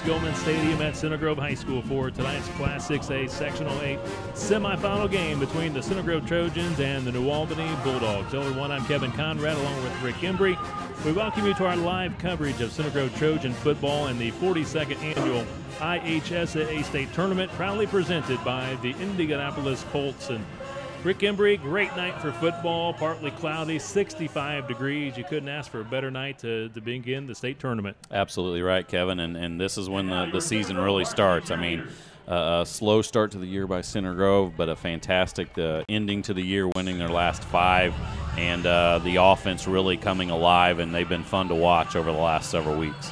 Goldman Stadium at Center Grove High School for tonight's Class 6A Sectional 8 semifinal game between the Center Grove Trojans and the New Albany Bulldogs. Over one, I'm Kevin Conrad along with Rick Embry. We welcome you to our live coverage of Center Grove Trojan football and the 42nd annual IHSAA State Tournament, proudly presented by the Indianapolis Colts. And Rick Embry, great night for football, partly cloudy, 65 degrees. You couldn't ask for a better night to begin the state tournament. Absolutely right, Kevin, and this is when the season really starts. I mean, a slow start to the year by Center Grove, but a fantastic ending to the year, winning their last 5, and the offense really coming alive, and they've been fun to watch over the last several weeks.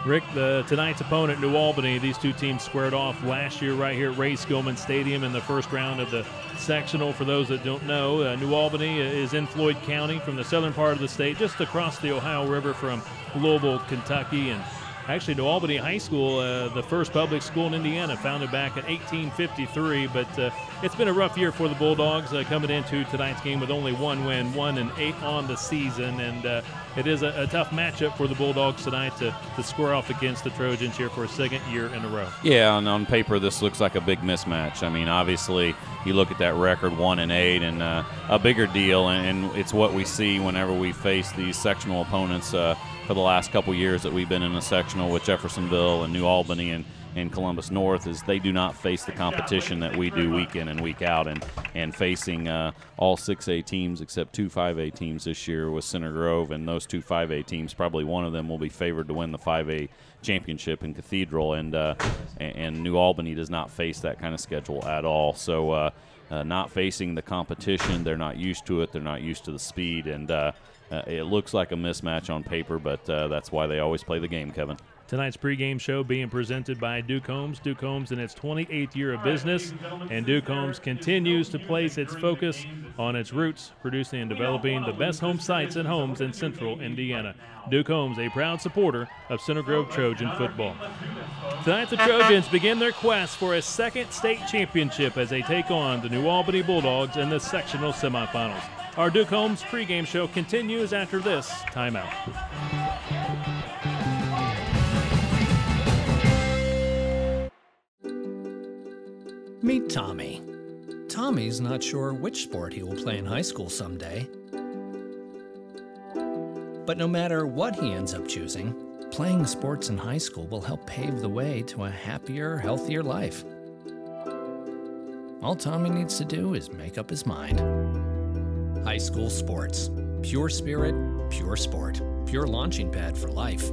Rick, tonight's opponent, New Albany, these two teams squared off last year right here at Ray Skillman Stadium in the first round of the sectional. For those that don't know, New Albany is in Floyd County from the southern part of the state, just across the Ohio River from Louisville, Kentucky. And actually, New Albany High School, the first public school in Indiana, founded back in 1853. But it's been a rough year for the Bulldogs coming into tonight's game with only 1 win, 1-8 on the season. And it is a tough matchup for the Bulldogs tonight to square off against the Trojans here for a second year in a row. Yeah, and on paper, this looks like a big mismatch. I mean, obviously, you look at that record, 1-8, and a bigger deal, and it's what we see whenever we face these sectional opponents for the last couple years that we've been in a sectional with Jeffersonville and New Albany and Columbus North, is they do not face the competition that we do week in and week out, and facing all 6A teams except 2 5A teams this year with Center Grove, and those 2 5A teams, probably one of them will be favored to win the 5A championship in Cathedral, and New Albany does not face that kind of schedule at all. So not facing the competition, they're not used to it, they're not used to the speed, and it looks like a mismatch on paper, but that's why they always play the game, Kevin. Tonight's pregame show being presented by Duke Homes. Duke Homes in its 28th year of business, and Duke Homes continues to place its focus on its roots, producing and developing the best home sites and homes in central Indiana. Duke Homes, a proud supporter of Center Grove Trojan football. Tonight, the Trojans begin their quest for a second state championship as they take on the New Albany Bulldogs in the sectional semifinals. Our Duke Homes pregame show continues after this timeout. Meet Tommy. Tommy's not sure which sport he will play in high school someday. But no matter what he ends up choosing, playing sports in high school will help pave the way to a happier, healthier life. All Tommy needs to do is make up his mind. High school sports. Pure spirit, pure sport. Pure launching pad for life.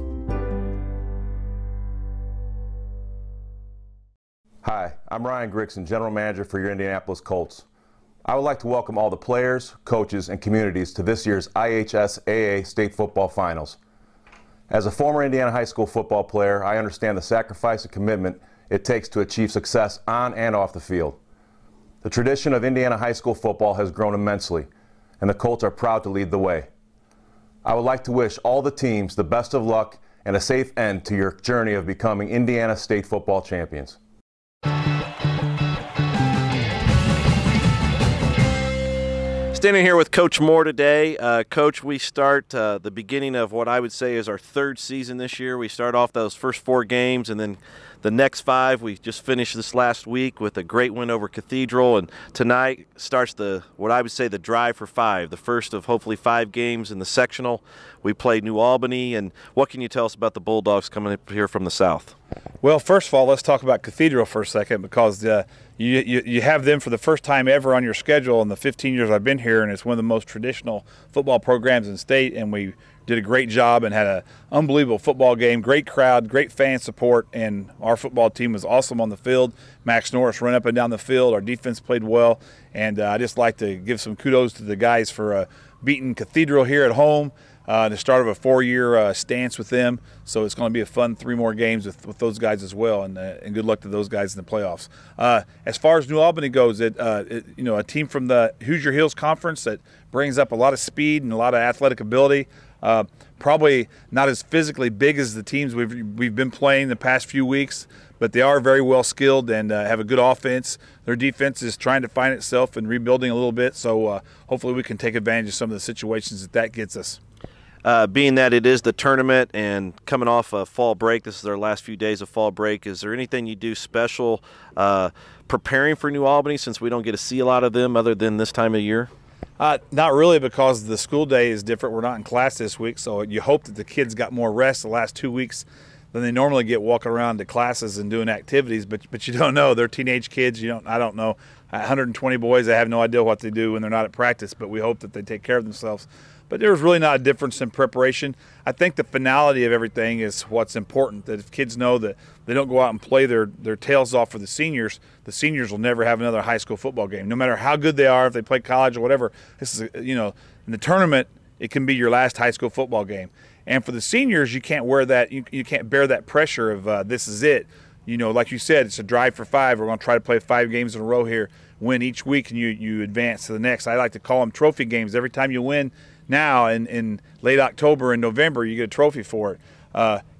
Hi, I'm Ryan Grigson, General Manager for your Indianapolis Colts. I would like to welcome all the players, coaches, and communities to this year's IHSAA State Football Finals. As a former Indiana high school football player, I understand the sacrifice and commitment it takes to achieve success on and off the field. The tradition of Indiana high school football has grown immensely, and the Colts are proud to lead the way. I would like to wish all the teams the best of luck and a safe end to your journey of becoming Indiana State football champions. Standing here with Coach Moore today. Coach, we start the beginning of what I would say is our third season this year. We start off those first 4 games, and then the next 5. We just finished this last week with a great win over Cathedral, and tonight starts what I would say the drive for 5, the first of hopefully 5 games in the sectional. We played New Albany, and what can you tell us about the Bulldogs coming up here from the south? Well, first of all, let's talk about Cathedral for a second, because you have them for the first time ever on your schedule in the 15 years I've been here, and it's one of the most traditional football programs in the state, and we did a great job and had an unbelievable football game, great crowd, great fan support, and our football team was awesome on the field. Max Norris ran up and down the field. Our defense played well, and I just like to give some kudos to the guys for beating Cathedral here at home. The start of a 4-year stance with them, so it's going to be a fun 3 more games with those guys as well, and good luck to those guys in the playoffs. As far as New Albany goes, a team from the Hoosier Hills Conference that brings up a lot of speed and a lot of athletic ability. Probably not as physically big as the teams we've been playing the past few weeks, but they are very well skilled and have a good offense. Their defense is trying to find itself and rebuilding a little bit, so hopefully we can take advantage of some of the situations that gets us. being that it is the tournament and coming off a fall break, this is our last few days of fall break, is there anything you do special preparing for New Albany, since we don't get to see a lot of them other than this time of year? Not really, because the school day is different. We're not in class this week, so you hope that the kids got more rest the last 2 weeks than they normally get walking around to classes and doing activities. But you don't know. They're teenage kids. I don't know. 120 boys, I have no idea what they do when they're not at practice, but we hope that they take care of themselves. But there's really not a difference in preparation. I think the finality of everything is what's important, that if kids know that they don't go out and play their tails off for the seniors will never have another high school football game. No matter how good they are, if they play college or whatever, this is, in the tournament, it can be your last high school football game. And for the seniors, you can't wear that, you can't bear that pressure of this is it. Like you said, it's a drive for 5. We're going to try to play 5 games in a row here, win each week, and you advance to the next. I like to call them trophy games. Every time you win now in late October and November, you get a trophy for it.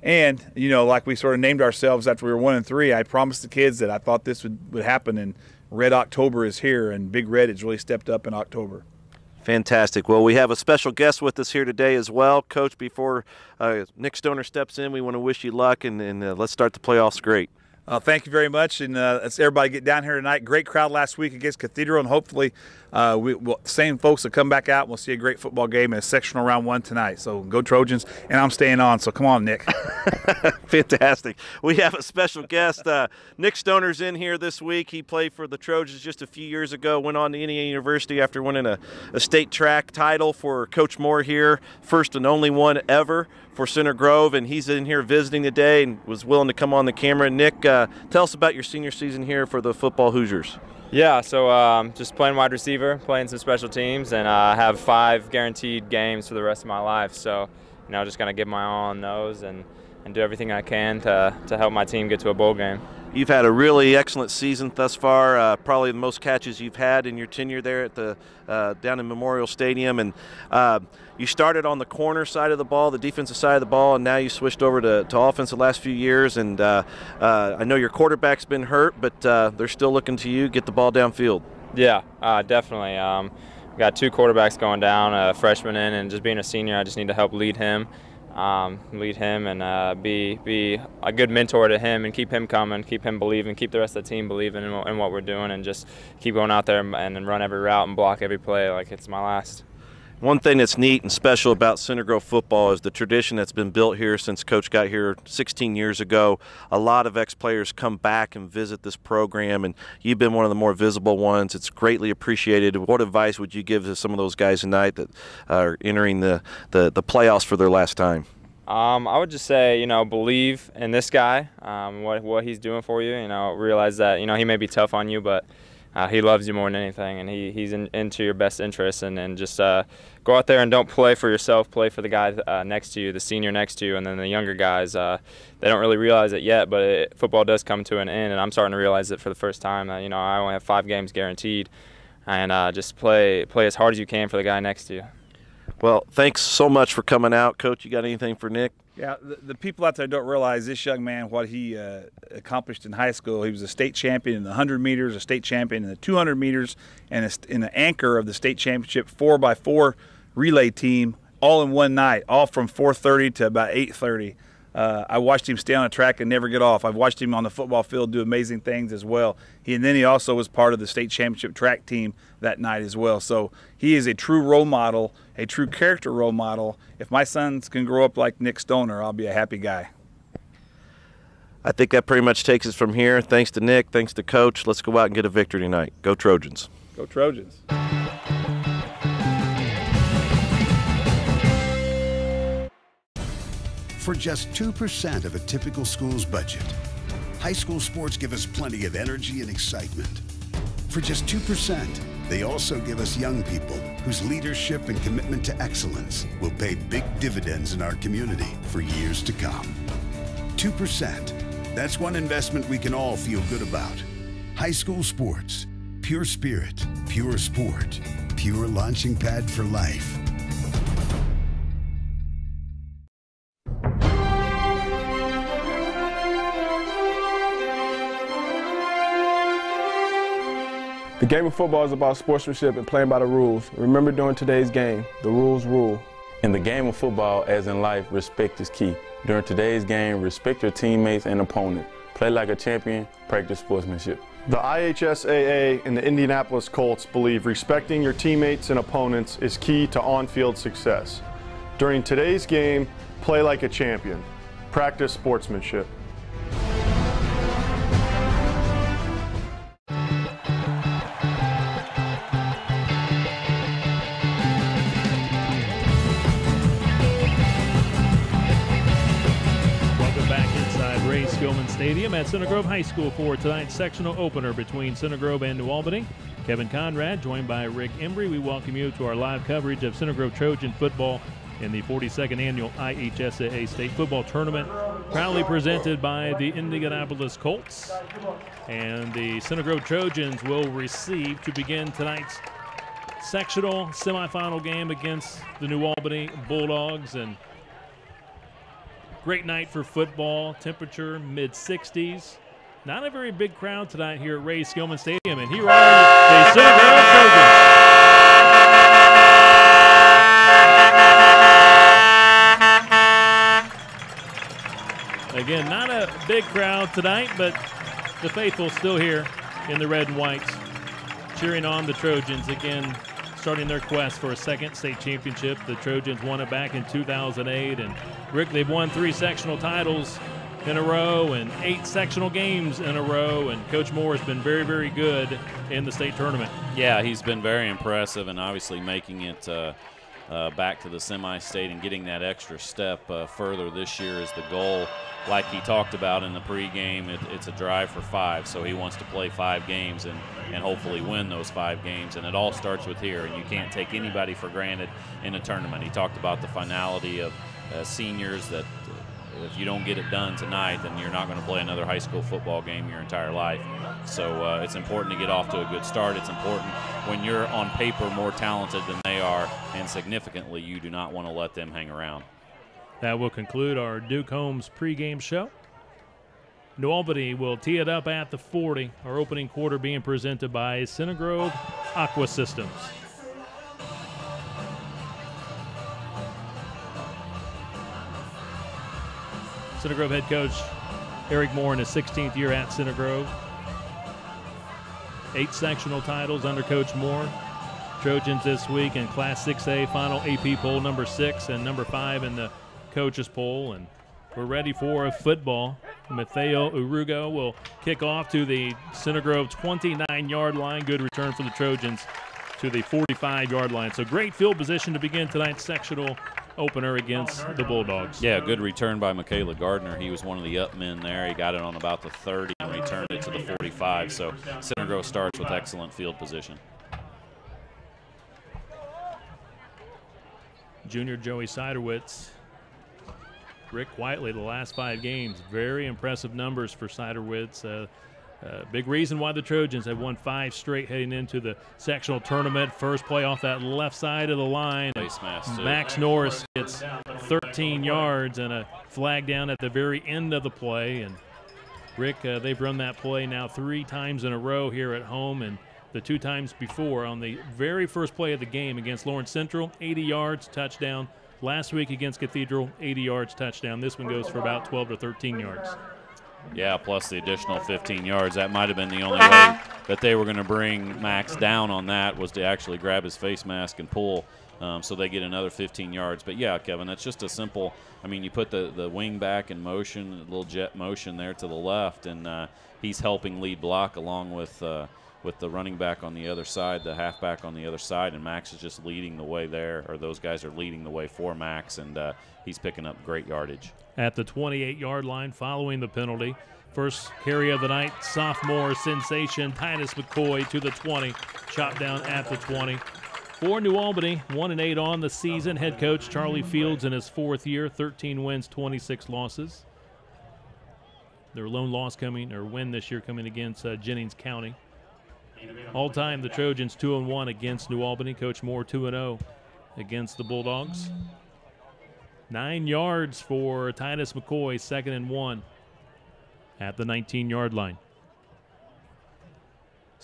And like we sort of named ourselves after we were 1-3, I promised the kids that I thought this would happen, and Red October is here, and Big Red has really stepped up in October. Fantastic. Well, we have a special guest with us here today as well. Coach, before Nick Stoner steps in, we want to wish you luck, and let's start the playoffs great. Thank you very much, and let's everybody get down here tonight. Great crowd last week against Cathedral, and hopefully same folks will come back out, and we'll see a great football game in sectional round 1 tonight. So go Trojans, and I'm staying on, so come on, Nick. Fantastic. We have a special guest. Nick Stoner's in here this week. He played for the Trojans just a few years ago, went on to Indiana University after winning a state track title for Coach Moore here, first and only one ever for Center Grove, and he's in here visiting today and was willing to come on the camera. Nick, tell us about your senior season here for the football Hoosiers. Yeah, so just playing wide receiver, playing some special teams, and I have 5 guaranteed games for the rest of my life. So, just going to give my all on those and do everything I can to help my team get to a bowl game. You've had a really excellent season thus far, probably the most catches you've had in your tenure there at the down in Memorial Stadium. And you started on the corner side of the ball, the defensive side of the ball, and now you switched over to offense the last few years. And I know your quarterback's been hurt, but they're still looking to you get the ball downfield. Yeah, definitely. We got 2 quarterbacks going down, a freshman in, and just being a senior, I just need to help lead him and be a good mentor to him and keep him coming, keep him believing, keep the rest of the team believing in what we're doing, and just keep going out there and run every route and block every play like it's my last. One thing that's neat and special about Center Grove football is the tradition that's been built here since Coach got here 16 years ago. A lot of ex-players come back and visit this program, and you've been one of the more visible ones. It's greatly appreciated. What advice would you give to some of those guys tonight that are entering the playoffs for their last time? I would just say, believe in this guy, what he's doing for you. Realize that, he may be tough on you, but he loves you more than anything, and he's into your best interest. And just go out there and don't play for yourself. Play for the guy next to you, the senior next to you, and then the younger guys. They don't really realize it yet, but football does come to an end, and I'm starting to realize it for the first time. I only have 5 games guaranteed, and just play as hard as you can for the guy next to you. Well, thanks so much for coming out. Coach, you got anything for Nick? Yeah, the people out there don't realize this young man, what he accomplished in high school. He was a state champion in the 100 meters, a state champion in the 200 meters, and an anchor of the state championship 4x4 relay team all in one night, all from 4:30 to about 8:30. I watched him stay on a track and never get off. I've watched him on the football field do amazing things as well. And then he also was part of the state championship track team that night as well. So he is a true role model, a true character role model. If my sons can grow up like Nick Stoner, I'll be a happy guy. I think that pretty much takes us from here. Thanks to Nick. Thanks to Coach. Let's go out and get a victory tonight. Go Trojans. Go Trojans. For just 2% of a typical school's budget, high school sports give us plenty of energy and excitement. For just 2%, they also give us young people whose leadership and commitment to excellence will pay big dividends in our community for years to come. 2%, that's one investment we can all feel good about. High school sports, pure spirit, pure sport, pure launching pad for life. The game of football is about sportsmanship and playing by the rules. Remember, during today's game, the rules rule. In the game of football, as in life, respect is key. During today's game, respect your teammates and opponent. Play like a champion, practice sportsmanship. The IHSAA and the Indianapolis Colts believe respecting your teammates and opponents is key to on-field success. During today's game, play like a champion, practice sportsmanship. Stadium at Center Grove High School for tonight's sectional opener between Center Grove and New Albany. Kevin Conrad, joined by Rick Embry. We welcome you to our live coverage of Center Grove Trojan football in the 42nd annual IHSAA State Football Tournament, proudly presented by the Indianapolis Colts. And the Center Grove Trojans will receive to begin tonight's sectional semifinal game against the New Albany Bulldogs. And great night for football, temperature mid-60s. Not a very big crowd tonight here at Ray Skillman Stadium, and here are the Center Grove Trojans. Again, not a big crowd tonight, but the faithful still here in the red and whites, cheering on the Trojans again, starting their quest for a second state championship. The Trojans won it back in 2008, and Rick, they've won 3 sectional titles in a row and 8 sectional games in a row, and Coach Moore has been very, very good in the state tournament. Yeah, he's been very impressive, and obviously making it back to the semi-state and getting that extra step further this year is the goal. Like he talked about in the pregame, it's a drive for 5, so he wants to play 5 games and hopefully win those 5 games, and it all starts with here, and you can't take anybody for granted in a tournament. He talked about the finality of seniors, that if you don't get it done tonight, then you're not going to play another high school football game your entire life. So it's important to get off to a good start. It's important when you're on paper more talented than they are, and significantly, you do not want to let them hang around. That will conclude our Duke Holmes pregame show. New Albany will tee it up at the 40. Our opening quarter being presented by Center Grove Aqua Systems. Center Grove head coach Eric Moore in his 16th year at Center Grove. 8 sectional titles under Coach Moore. Trojans this week in Class 6A final AP poll number 6 and number 5 in the coaches poll, and we're ready for football. Mateo Urugo will kick off to the Center Grove 29-yard line. Good return for the Trojans to the 45-yard line. So great field position to begin tonight's sectional opener against the Bulldogs. Yeah, good return by Michaela Gardner. He was one of the up men there. He got it on about the 30 and returned it to the 45. So Center Grove starts with excellent field position. Junior Joey Siderwitz. Rick, quietly the last 5 games, very impressive numbers for Siderwitz. Big reason why the Trojans have won 5 straight heading into the sectional tournament. First play off that left side of the line. Max Norris gets 13 yards and a flag down at the very end of the play. And Rick, they've run that play now 3 times in a row here at home, and the 2 times before on the very first play of the game against Lawrence Central, 80 yards, touchdown. Last week against Cathedral, 80 yards, touchdown. This one goes for about 12 to 13 yards. Yeah, plus the additional 15 yards. That might have been the only way that they were going to bring Max down on that, was to actually grab his face mask and pull, so they get another 15 yards. But, yeah, Kevin, that's just a simple – I mean, you put the wing back in motion, a little jet motion there to the left, and he's helping lead block along with the running back on the other side, the halfback on the other side, and Max is just leading the way there, or those guys are leading the way for Max, and he's picking up great yardage. At the 28-yard line following the penalty, first carry of the night, sophomore sensation Titus McCoy to the 20, chopped down at the 20. For New Albany, 1-8 on the season. Head coach Charlie Fields in his 4th year, 13 wins, 26 losses. Their lone win this year coming against Jennings County. All time, the Trojans 2-1 against New Albany. Coach Moore 2-0 against the Bulldogs. 9 yards for Titus McCoy, 2nd and 1 at the 19-yard line.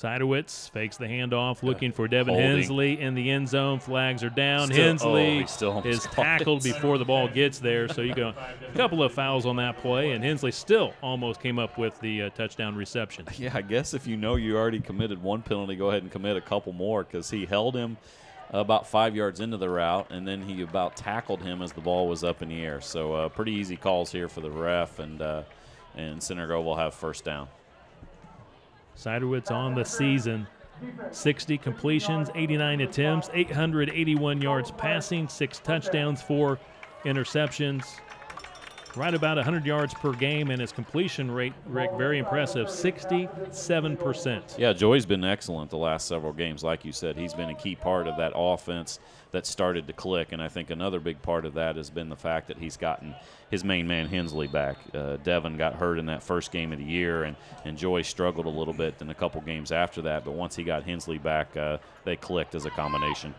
Seidowitz fakes the handoff, looking for Devin Holding. Hensley in the end zone. Flags are down. Still- Hensley he still almost is caught tackled it. before the ball gets there. So you go a couple of fouls on that play, and Hensley still almost came up with the touchdown reception. Yeah, I guess if you know you already committed one penalty, go ahead and commit a couple more, because he held him about 5 yards into the route, and then he about tackled him as the ball was up in the air. So pretty easy calls here for the ref, and Center Grove will have first down. Seidowitz on the season, 60 completions, 89 attempts, 881 yards passing, 6 touchdowns, 4 interceptions. Right about 100 yards per game, and his completion rate, Rick, very impressive, 67%. Yeah, Joey's been excellent the last several games. Like you said, he's been a key part of that offense that started to click, and I think another big part of that has been the fact that he's gotten his main man Hensley back. Devin got hurt in that first game of the year, and Joey struggled a little bit in a couple games after that, but once he got Hensley back, they clicked as a combination.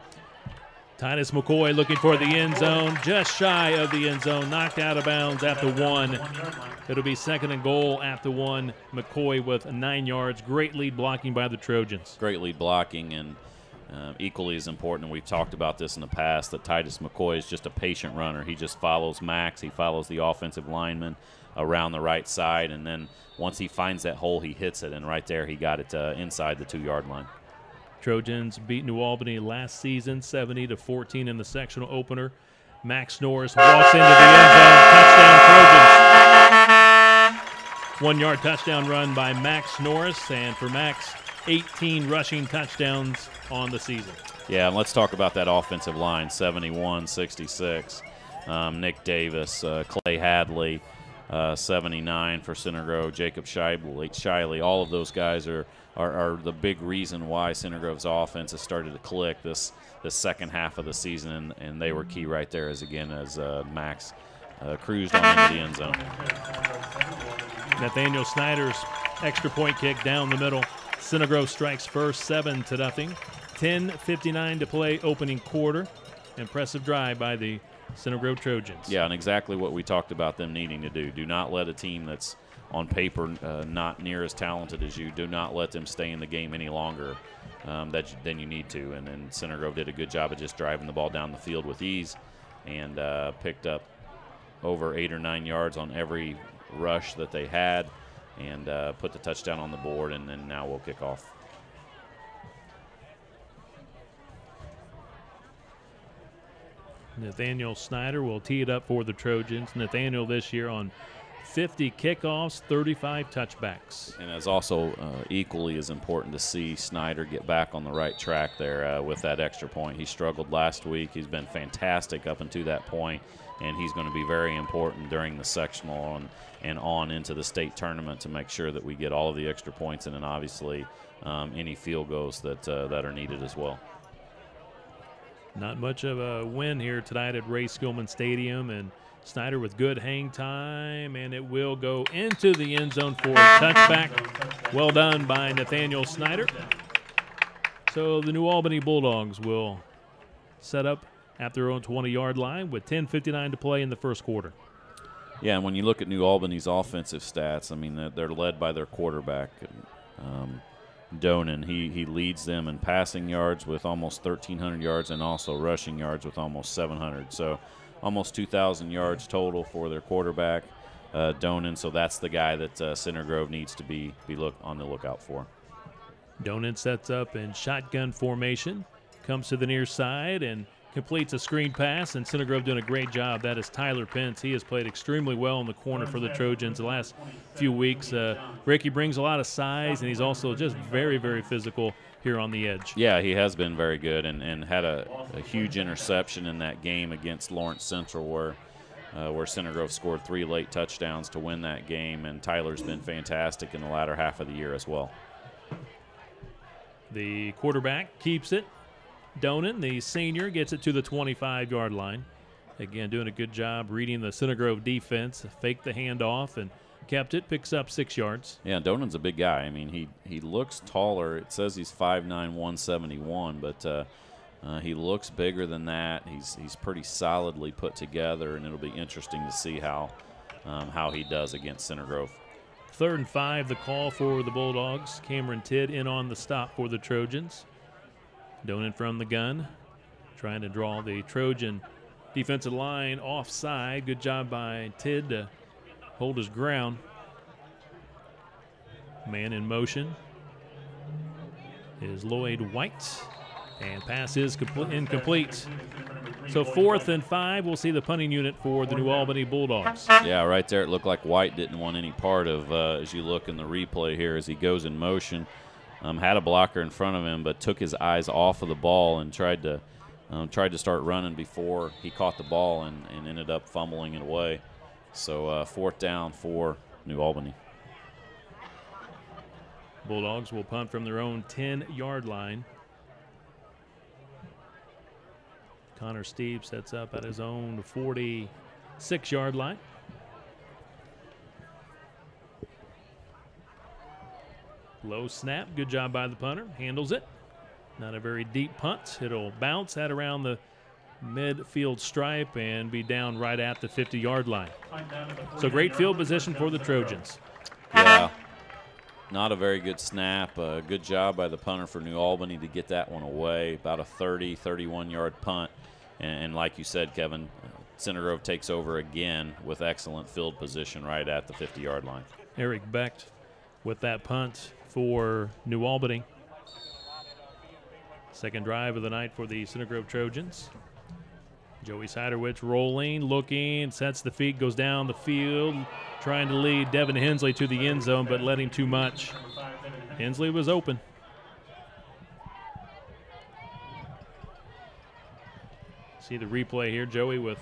Titus McCoy looking for the end zone, just shy of the end zone, knocked out of bounds at the 1. It'll be 2nd and goal at the 1. McCoy with 9 yards. Great lead blocking by the Trojans. Great lead blocking, and equally as important, and we've talked about this in the past, that Titus McCoy is just a patient runner. He just follows Max. He follows the offensive lineman around the right side, and then once he finds that hole, he hits it, and right there he got it inside the 2-yard line. Trojans beat New Albany last season, 70-14 in the sectional opener. Max Norris walks into the end zone. Touchdown, Trojans. 1-yard touchdown run by Max Norris, and for Max, 18 rushing touchdowns on the season. Yeah, and let's talk about that offensive line, 71-66. Nick Davis, Clay Hadley, 79 for Center Grove, Jacob Shiley. All of those guys are the big reason why Center Grove's offense has started to click this second half of the season, and they were key right there as Max cruised on into the end zone. Nathaniel Snyder's extra point kick down the middle. Center Grove strikes first, 7-0. 10:59 to play, opening quarter. Impressive drive by the Center Grove Trojans. Yeah, and exactly what we talked about them needing to do. Do not let a team that's on paper not near as talented as you, do not let them stay in the game any longer than you need to. And Center Grove did a good job of just driving the ball down the field with ease, and picked up over 8 or 9 yards on every rush that they had, and put the touchdown on the board, and then now we'll kick off. Nathaniel Snyder will tee it up for the Trojans. Nathaniel this year on 50 kickoffs, 35 touchbacks. And it's also equally as important to see Snyder get back on the right track there with that extra point. He struggled last week. He's been fantastic up until that point, and he's going to be very important during the sectional and on into the state tournament to make sure that we get all of the extra points and then obviously any field goals that are needed as well. Not much of a win here tonight at Ray Skillman Stadium, and Snyder with good hang time, and it will go into the end zone for a touchback. Well done by Nathaniel Snyder. So the New Albany Bulldogs will set up at their own 20-yard line with 10:59 to play in the first quarter. Yeah, and when you look at New Albany's offensive stats, I mean, they're led by their quarterback, Donan. He leads them in passing yards with almost 1,300 yards and also rushing yards with almost 700. So almost 2,000 yards total for their quarterback, Donan. So that's the guy that Center Grove needs to be on the lookout for. Donan sets up in shotgun formation, comes to the near side and completes a screen pass, and Center Grove doing a great job. That is Tyler Pence. He has played extremely well in the corner for the Trojans the last few weeks. Ricky brings a lot of size, and he's also just very, very physical here on the edge. Yeah, he has been very good and had a huge interception in that game against Lawrence Central where Center Grove scored 3 late touchdowns to win that game, and Tyler's been fantastic in the latter half of the year as well. The quarterback keeps it. Donan, the senior, gets it to the 25-yard line. Again, doing a good job reading the Center Grove defense. Faked the handoff and kept it. Picks up 6 yards. Yeah, Donan's a big guy. I mean, he looks taller. It says he's 5'9", 171, but he looks bigger than that. He's pretty solidly put together, and it'll be interesting to see how he does against Center Grove. 3rd and 5, the call for the Bulldogs. Cameron Tidd in on the stop for the Trojans. Donan from the gun, trying to draw the Trojan defensive line offside. Good job by Tidd to hold his ground. Man in motion is Lloyd White, and pass is incomplete. So 4th and 5, we'll see the punting unit for the New Albany Bulldogs. Yeah, right there it looked like White didn't want any part of, as you look in the replay here as he goes in motion. Had a blocker in front of him, but took his eyes off of the ball and tried to start running before he caught the ball and ended up fumbling it away. So 4th down for New Albany. Bulldogs will punt from their own 10-yard line. Connor Steeve sets up at his own 46-yard line. Low snap, good job by the punter, handles it. Not a very deep punt. It'll bounce at around the midfield stripe and be down right at the 50-yard line. So great field position for the Trojans. Yeah, not a very good snap. Good job by the punter for New Albany to get that one away. About a 30, 31-yard punt. And like you said, Kevin, Center Grove takes over again with excellent field position right at the 50-yard line. Eric Becht with that punt for New Albany. Second drive of the night for the Center Grove Trojans. Joey Siderwich rolling, looking, sets the feet, goes down the field, trying to lead Devin Hensley to the end zone, but letting too much. Hensley was open. See the replay here, Joey, with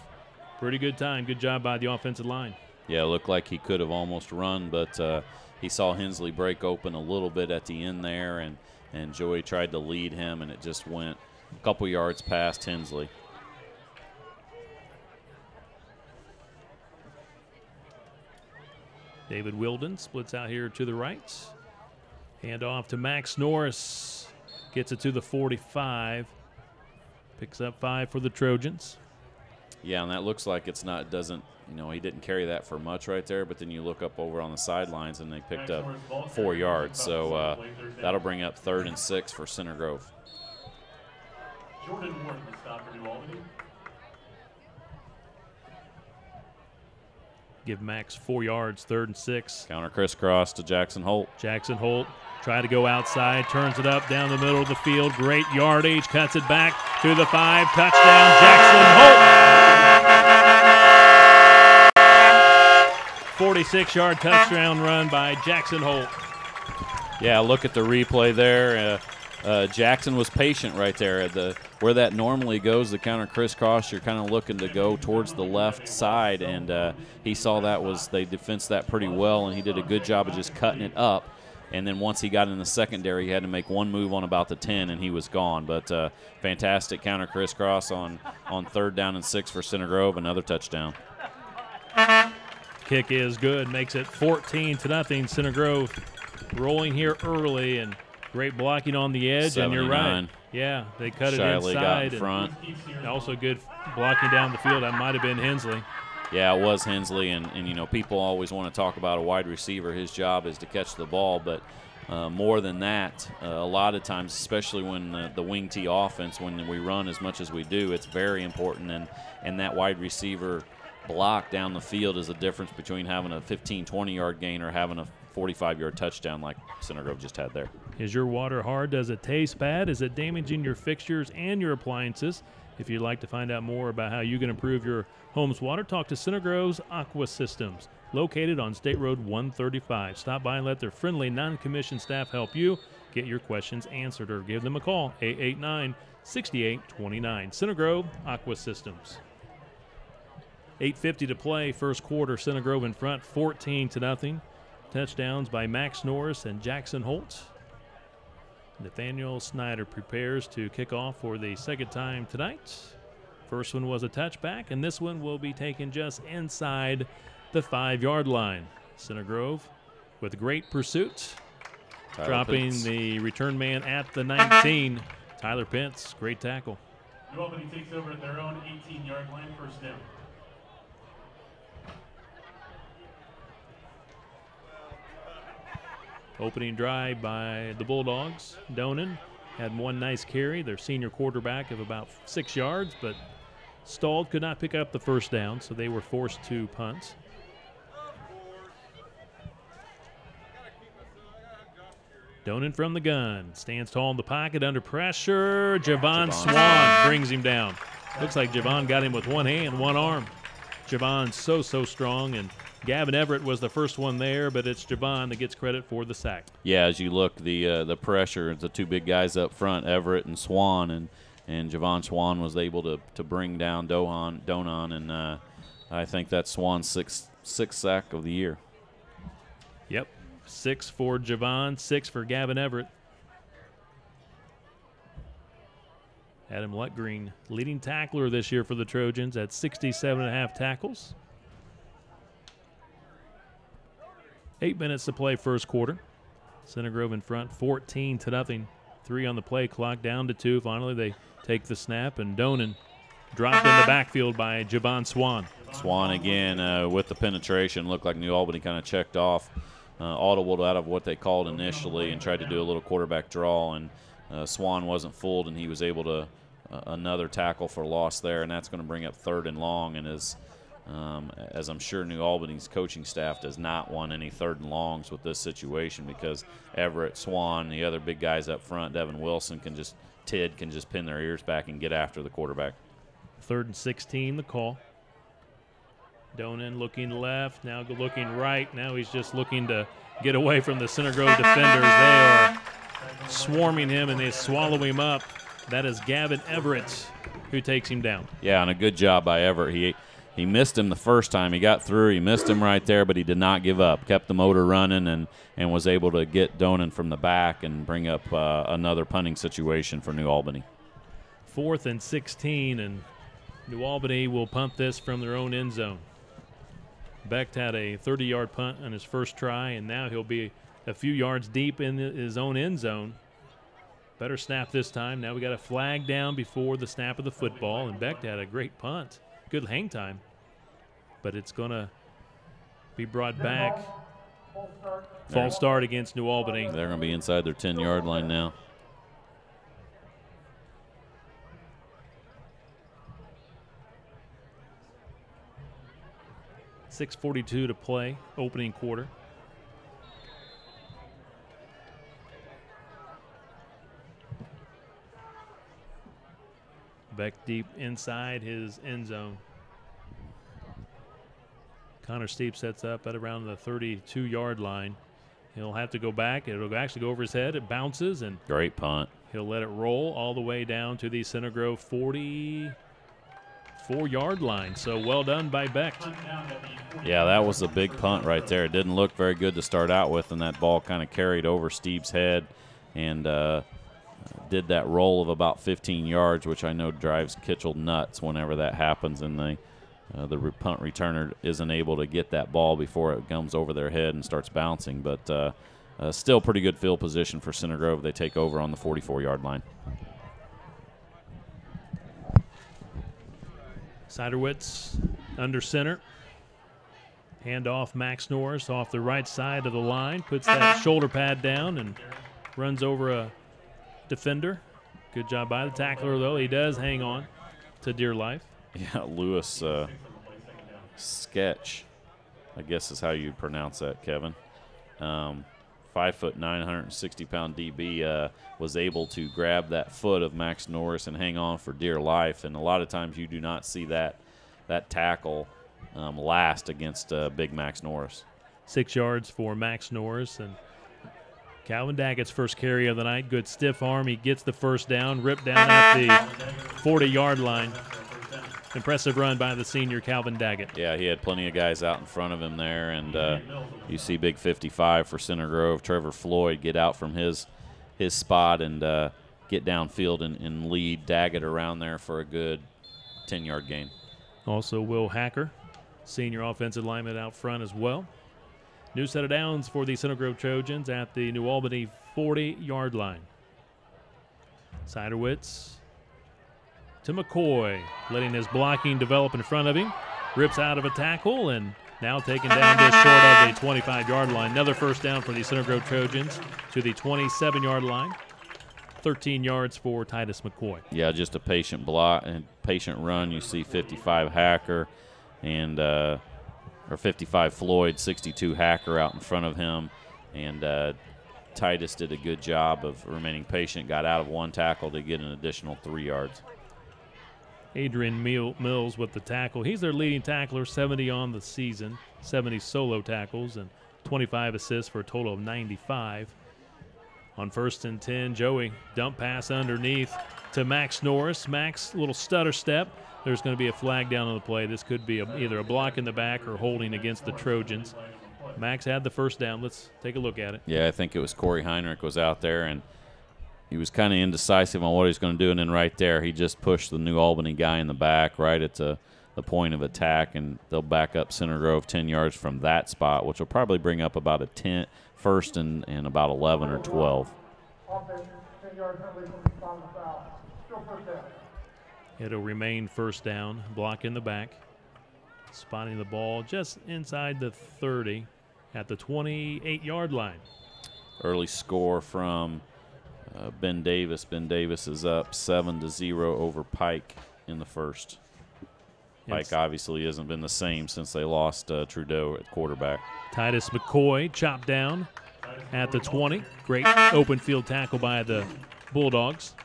pretty good time. Good job by the offensive line. Yeah, it looked like he could have almost run, but he saw Hensley break open a little bit at the end there, and Joey tried to lead him, and it just went a couple yards past Hensley. David Wilden splits out here to the right. Hand off to Max Norris. Gets it to the 45. Picks up 5 for the Trojans. Yeah, and that looks like it's not, doesn't, you know, he didn't carry that for much right there, but then you look up over on the sidelines and they picked up 4 yards. So that'll bring up 3rd and 6 for Center Grove. Jordan Ward, the stop for New Albany. Give Max 4 yards, 3rd and 6. Counter crisscross to Jackson Holt. Jackson Holt try to go outside, turns it up down the middle of the field. Great yardage, cuts it back to the 5. Touchdown, Jackson Holt. 46-yard touchdown run by Jackson Holt. Yeah, look at the replay there. Jackson was patient right there. Where that normally goes, the counter crisscross, you're kind of looking to go towards the left side, and he saw they defensed that pretty well, and he did a good job of just cutting it up. And then once he got in the secondary, he had to make one move on about the 10, and he was gone. But fantastic counter crisscross on 3rd down and 6 for Center Grove, another touchdown. Kick is good, makes it 14-0. Center Grove rolling here early, and great blocking on the edge, 79. And you're right. Yeah, they cut Shiley it inside. Got in front. And also good blocking down the field. That might have been Hensley. Yeah, it was Hensley, and you know, people always want to talk about a wide receiver. His job is to catch the ball, but more than that, a lot of times, especially when the wing T offense, when we run as much as we do, it's very important, and that wide receiver block down the field is the difference between having a 15, 20-yard gain or having a 45-yard touchdown like Center Grove just had there. Is your water hard? Does it taste bad? Is it damaging your fixtures and your appliances? If you'd like to find out more about how you can improve your home's water, talk to Center Grove's Aqua Systems, located on State Road 135. Stop by and let their friendly, non-commissioned staff help you get your questions answered, or give them a call, 889-6829. Center Grove Aqua Systems. 8:50 to play, first quarter. Center Grove in front, 14-0. Touchdowns by Max Norris and Jackson Holt. Nathaniel Snyder prepares to kick off for the second time tonight. First one was a touchback, and this one will be taken just inside the 5-yard line. Center Grove with great pursuit, dropping Pitts. the return man at the 19. Tyler Pitts, great tackle. New Albany takes over at their own 18-yard line, first down. Opening drive by the Bulldogs. Donan had one nice carry, their senior quarterback, of about 6 yards, but stalled, could not pick up the first down, so they were forced to punt. Donan from the gun, stands tall in the pocket, under pressure. Javon Swan brings him down. Looks like Javon got him with one hand, one arm. Javon's so strong, and Gavin Everett was the first one there, but it's Javon that gets credit for the sack. Yeah, as you look, the pressure, the two big guys up front, Everett and Swan, and Javon Swan was able to bring down Donan, and I think that's Swan's sixth sack of the year. Yep, 6 for Javon, 6 for Gavin Everett. Adam Lutgreen, leading tackler this year for the Trojans at 67.5 tackles. 8 minutes to play first quarter. Center Grove in front, 14-0. 3 on the play clock, down to 2. Finally, they take the snap, and Donan dropped in the backfield by Javon Swan. Swan again with the penetration. Looked like New Albany kind of checked off, audible out of what they called initially and tried to do a little quarterback draw, and Swan wasn't fooled, and he was able to another tackle for loss there, and that's going to bring up 3rd and long. And as I'm sure New Albany's coaching staff does not want any 3rd and longs with this situation, because Everett, Swan, the other big guys up front, Devin Wilson can just pin their ears back and get after the quarterback. 3rd and 16, the call. Donan looking left, now looking right. Now he's just looking to get away from the Center Grove defenders. They are swarming him, and they swallow him up. That is Gavin Everett who takes him down. Yeah, and a good job by Everett. He missed him the first time. He got through. He missed him right there, but he did not give up. Kept the motor running and was able to get Donan from the back and bring up another punting situation for New Albany. 4th and 16, and New Albany will punt this from their own end zone. Becht had a 30-yard punt on his first try, and now he'll be a few yards deep in his own end zone. Better snap this time. Now we got a flag down before the snap of the football, and Becht had a great punt. Good hang time, but it's going to be brought back. False start against New Albany. They're going to be inside their 10-yard line now. .6:42 to play, opening quarter. Becht deep inside his end zone. Connor Steep sets up at around the 32-yard line. He'll have to go back. It'll actually go over his head. It bounces, and great punt. He'll let it roll all the way down to the Center Grove 44-yard line. So well done by Becht. Yeah, that was a big punt right there. It didn't look very good to start out with, and that ball kind of carried over Steve's head and did that roll of about 15 yards, which I know drives Kitchell nuts whenever that happens, and the punt returner isn't able to get that ball before it comes over their head and starts bouncing. But still pretty good field position for Center Grove. They take over on the 44-yard line. Siderwitz under center. Hand off Max Norris off the right side of the line. Puts that shoulder pad down and runs over a defender. Good job by the tackler, though. He does hang on to dear life. Yeah, Lewis Sketch, I guess is how you pronounce that, Kevin. 5'9", 160-pound DB was able to grab that foot of Max Norris and hang on for dear life. And a lot of times you do not see that tackle last against big Max Norris. 6 yards for Max Norris, and Calvin Daggett's first carry of the night. Good stiff arm. He gets the first down, ripped down at the 40-yard line. Impressive run by the senior Calvin Daggett. Yeah, he had plenty of guys out in front of him there, and you see big 55 for Center Grove. Trevor Floyd get out from his spot and get downfield and lead Daggett around there for a good 10-yard gain. Also Will Hacker, senior offensive lineman, out front as well. New set of downs for the Center Grove Trojans at the New Albany 40-yard line. Siderwitz to McCoy, letting his blocking develop in front of him. Rips out of a tackle, and Now taken down just short of the 25-yard line. Another first down for the Center Grove Trojans to the 27-yard line. 13 yards for Titus McCoy. Yeah, just a patient block and patient run. You see 55 Hacker and or 55 Floyd, 62 Hacker out in front of him, and Titus did a good job of remaining patient. Got out of one tackle to get an additional 3 yards. Adrian Mills with the tackle. He's their leading tackler, 70 on the season, 70 solo tackles, and 25 assists for a total of 95. On 1st and 10, Joey dump pass underneath to Max Norris. Max, little stutter step. There's going to be a flag down on the play. This could be either a block in the back or holding against the Trojans. Max had the first down. Let's take a look at it. Yeah, I think it was Corey Heinrich was out there, and he was kind of indecisive on what he was going to do, and then right there he just pushed the New Albany guy in the back right at the point of attack, and they'll back up Center Grove 10 yards from that spot, which will probably bring up about a first and about 11 or 12. It'll remain first down, block in the back. Spotting the ball just inside the 30 at the 28-yard line. Early score from Ben Davis. Ben Davis is up 7-0 over Pike in the first. Pike obviously hasn't been the same since they lost Trudeau at quarterback. Titus McCoy chopped down at the 20. Great open field tackle by the Bulldogs.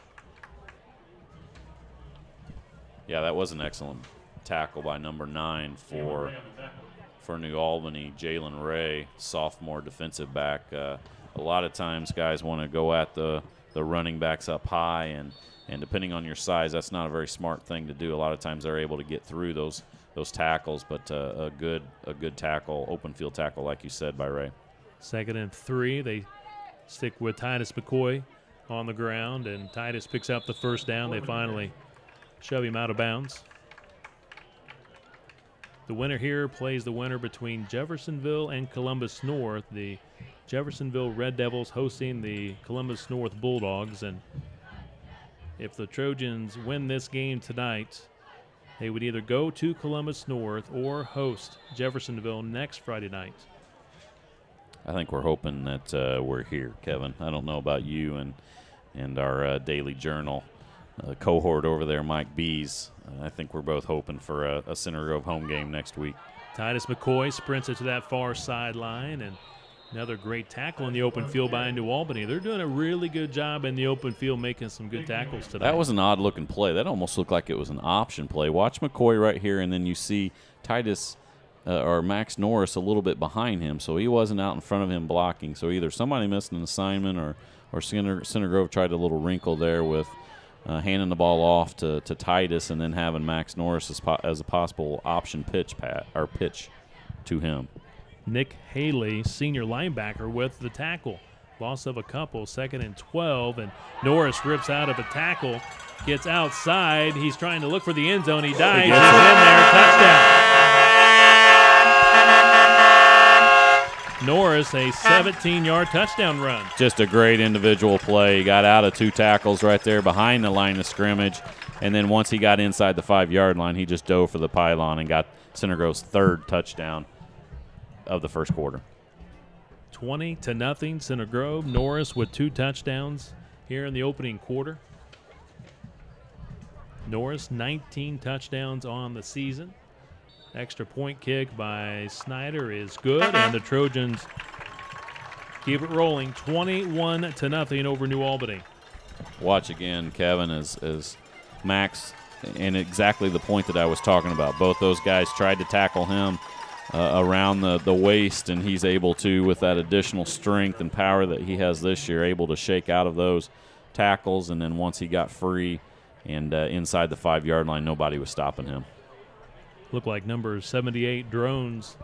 Yeah, that was an excellent tackle by number 9 for New Albany, Jalen Ray, sophomore defensive back. A lot of times guys want to go at the running backs up high, and depending on your size, that's not a very smart thing to do. A lot of times they're able to get through those tackles, but a good tackle, open field tackle, like you said, by Ray. 2nd and 3. They stick with Titus McCoy on the ground, and Titus picks up the first down. They finally shove him out of bounds. The winner here plays the winner between Jeffersonville and Columbus North. The Jeffersonville Red Devils hosting the Columbus North Bulldogs, and if the Trojans win this game tonight, they would either go to Columbus North or host Jeffersonville next Friday night. I think we're hoping that we're here, Kevin. I don't know about you and our Daily Journal cohort over there, Mike Bees. I think we're both hoping for a Center Grove home game next week. Titus McCoy sprints it to that far sideline, and another great tackle in the open field by New Albany. They're doing a really good job in the open field, making some good tackles today. That was an odd-looking play. That almost looked like it was an option play. Watch McCoy right here, and then you see Titus or Max Norris a little bit behind him, so he wasn't out in front of him blocking. So either somebody missed an assignment or Center Grove tried a little wrinkle there with handing the ball off to Titus and then having Max Norris as a possible option pitch to him. Nick Haley, senior linebacker, with the tackle. Loss of a couple, 2nd and 12, and Norris rips out of a tackle, gets outside. He's trying to look for the end zone. He dives. He's in there. Touchdown. Norris, a 17-yard touchdown run. Just a great individual play. He got out of 2 tackles right there behind the line of scrimmage, and then once he got inside the 5-yard line, he just dove for the pylon and got Center Grove's 3rd touchdown of the first quarter. 20-0 Center Grove. Norris with 2 touchdowns here in the opening quarter. Norris, 19 touchdowns on the season. Extra point kick by Snyder is good, and the Trojans keep it rolling, 21-0 over New Albany. Watch again, Kevin, as Max, and exactly the point that I was talking about. Both those guys tried to tackle him around the waist, and he's able to, with that additional strength and power that he has this year, able to shake out of those tackles, and then once he got free and inside the 5-yard line, nobody was stopping him. Looked like number 78 Drones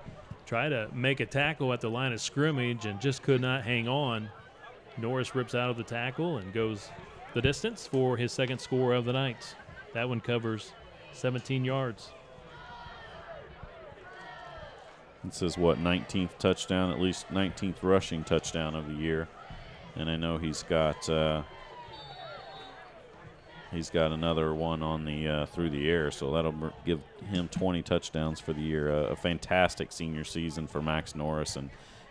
tried to make a tackle at the line of scrimmage and just could not hang on. Norris rips out of the tackle and goes the distance for his 2nd score of the night. That one covers 17 yards. This is 19th touchdown, at least 19th rushing touchdown of the year. And I know he's got He's got another one on the through the air, so that'll give him 20 touchdowns for the year. A fantastic senior season for Max Norris,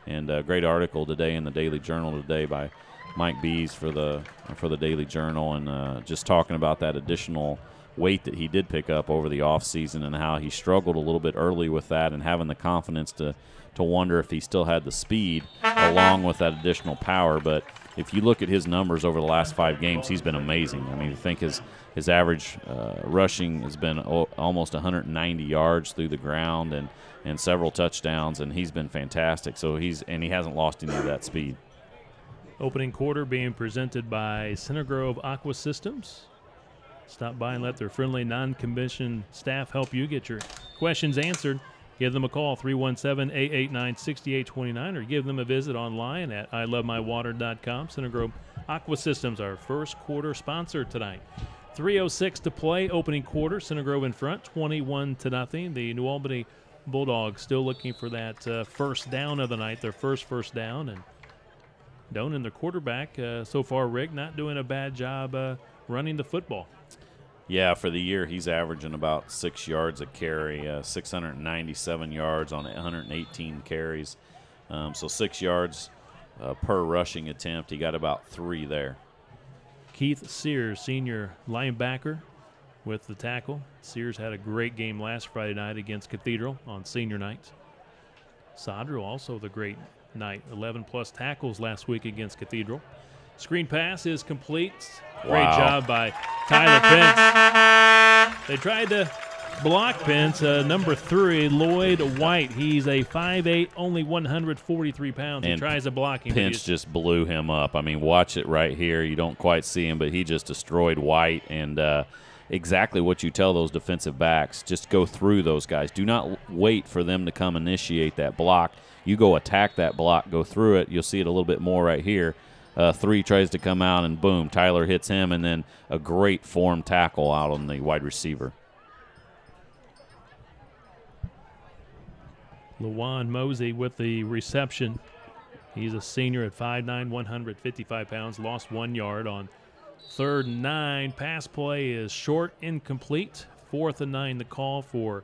and a great article today in the Daily Journal today by Mike Bees for the Daily Journal, and just talking about that additional weight that he did pick up over the offseason and how he struggled a little bit early with that, and having the confidence to wonder if he still had the speed along with that additional power. But if you look at his numbers over the last 5 games, he's been amazing. I mean, I think his average rushing has been almost 190 yards through the ground and several touchdowns, and he's been fantastic. So he hasn't lost any of that speed. Opening quarter being presented by Center Grove Aqua Systems. Stop by and let their friendly, non-commissioned staff help you get your questions answered. Give them a call, 317-889-6829, or give them a visit online at ilovemywater.com. Center Grove Aqua Systems, our first quarter sponsor tonight. 3:06 to play, opening quarter. Center Grove in front, 21-0. The New Albany Bulldogs still looking for that first down of the night, their first down. And Doan and their quarterback so far, Rick, not doing a bad job running the football. Yeah, for the year, he's averaging about 6 yards a carry, 697 yards on 118 carries. So 6 yards per rushing attempt. He got about 3 there. Keith Sears, senior linebacker, with the tackle. Sears had a great game last Friday night against Cathedral on senior night. Sadru also the great night, 11-plus tackles last week against Cathedral. Screen pass is complete. Great job by Tyler Pence. They tried to block Pence. Number 3, Lloyd White. He's a 5'8", only 143 pounds. He tries to block him. Pence just blew him up. I mean, watch it right here. You don't quite see him, but he just destroyed White. And exactly what you tell those defensive backs. Just go through those guys. Do not wait for them to come initiate that block. You go attack that block, go through it. You'll see it a little bit more right here. 3 tries to come out, and boom, Tyler hits him, and then a great form tackle out on the wide receiver. Lawan Mosey with the reception. He's a senior at 5'9", 155 pounds, lost 1 yard on 3rd and 9. Pass play is short, incomplete. 4th and 9 the call for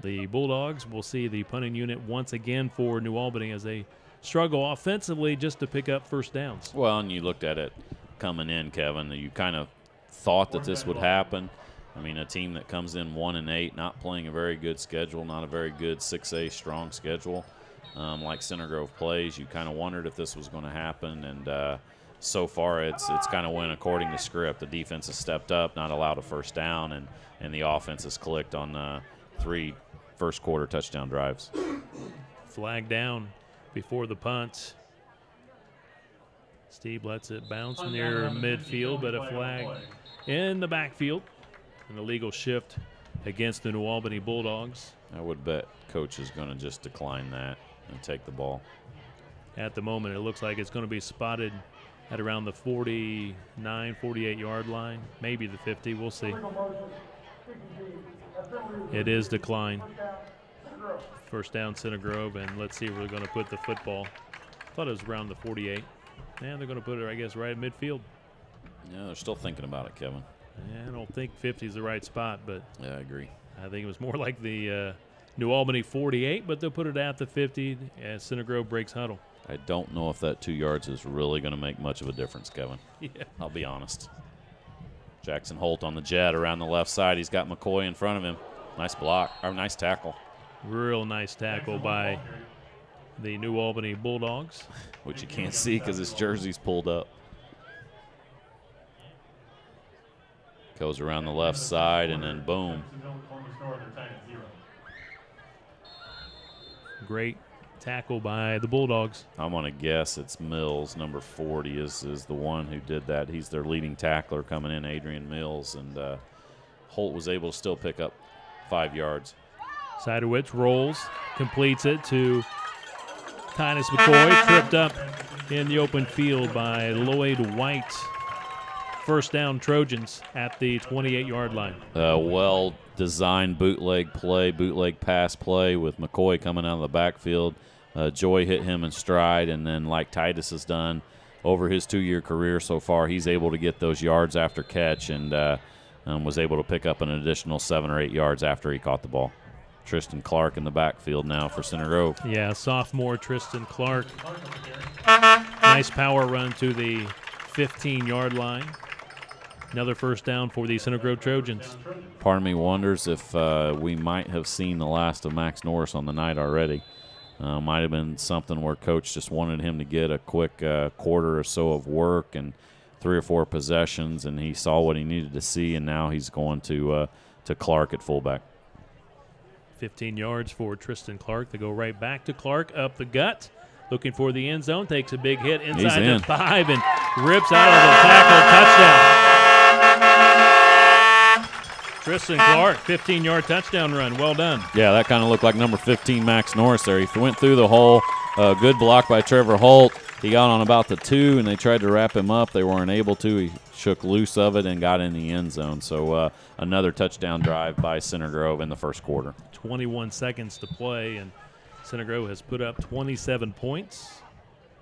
the Bulldogs. We'll see the punting unit once again for New Albany as they struggle offensively just to pick up first downs. Well, and you looked at it coming in, Kevin. You kind of thought that this would happen. I mean, a team that comes in 1-8, not playing a very good schedule, not a very good 6A strong schedule, like Center Grove plays. You kind of wondered if this was going to happen, and so far it's kind of went according to script. The defense has stepped up, not allowed a first down, and the offense has clicked on 3 first-quarter touchdown drives. Flag down before the punt. Steve lets it bounce near midfield, but a flag in the backfield. An illegal shift against the New Albany Bulldogs. I would bet Coach is going to just decline that and take the ball. At the moment, it looks like it's going to be spotted at around the 49, 48-yard line, maybe the 50. We'll see. It is declined. First down, Center Grove, and let's see where they're going to put the football. Thought it was around the 48. And they're going to put it, I guess, right at midfield. Yeah, they're still thinking about it, Kevin. Yeah, I don't think 50 is the right spot, but yeah, I agree. I think it was more like the New Albany 48, but they'll put it at the 50 as Center Grove breaks huddle. I don't know if that 2 yards is really going to make much of a difference, Kevin. Yeah. I'll be honest. Jackson Holt on the jet around the left side. He's got McCoy in front of him. Nice block, or nice tackle. Real nice tackle by the New Albany Bulldogs. Which you can't see because his jersey's pulled up. Goes around the left side, and then boom. Great tackle by the Bulldogs. I'm going to guess it's Mills. Number 40 is the one who did that. He's their leading tackler coming in, Adrian Mills. And Holt was able to still pick up 5 yards. Sidowitz rolls, completes it to Titus McCoy, tripped up in the open field by Lloyd White. First down, Trojans at the 28-yard line. Well-designed bootleg pass play with McCoy coming out of the backfield. Joy hit him in stride, and then like Titus has done over his 2-year career so far, he's able to get those yards after catch and was able to pick up an additional 7 or 8 yards after he caught the ball. Tristan Clark in the backfield now for Center Grove. Yeah, sophomore Tristan Clark. Nice power run to the 15-yard line. Another first down for the Center Grove Trojans. Part of me wonders if we might have seen the last of Max Norris on the night already. Might have been something where Coach just wanted him to get a quick quarter or so of work and 3 or 4 possessions, and he saw what he needed to see, and now he's going to Clark at fullback. 15 yards for Tristan Clark. They go right back to Clark, up the gut, looking for the end zone, takes a big hit inside the 5 and rips out of the tackle, touchdown. Tristan Clark, 15-yard touchdown run. Well done. Yeah, that kind of looked like number 15 Max Norris there. He went through the hole. Good block by Trevor Holt. He got on about the 2, and they tried to wrap him up. They weren't able to. He shook loose of it and got in the end zone. So another touchdown drive by Center Grove in the first quarter. 21 seconds to play, and Center Grove has put up 27 points.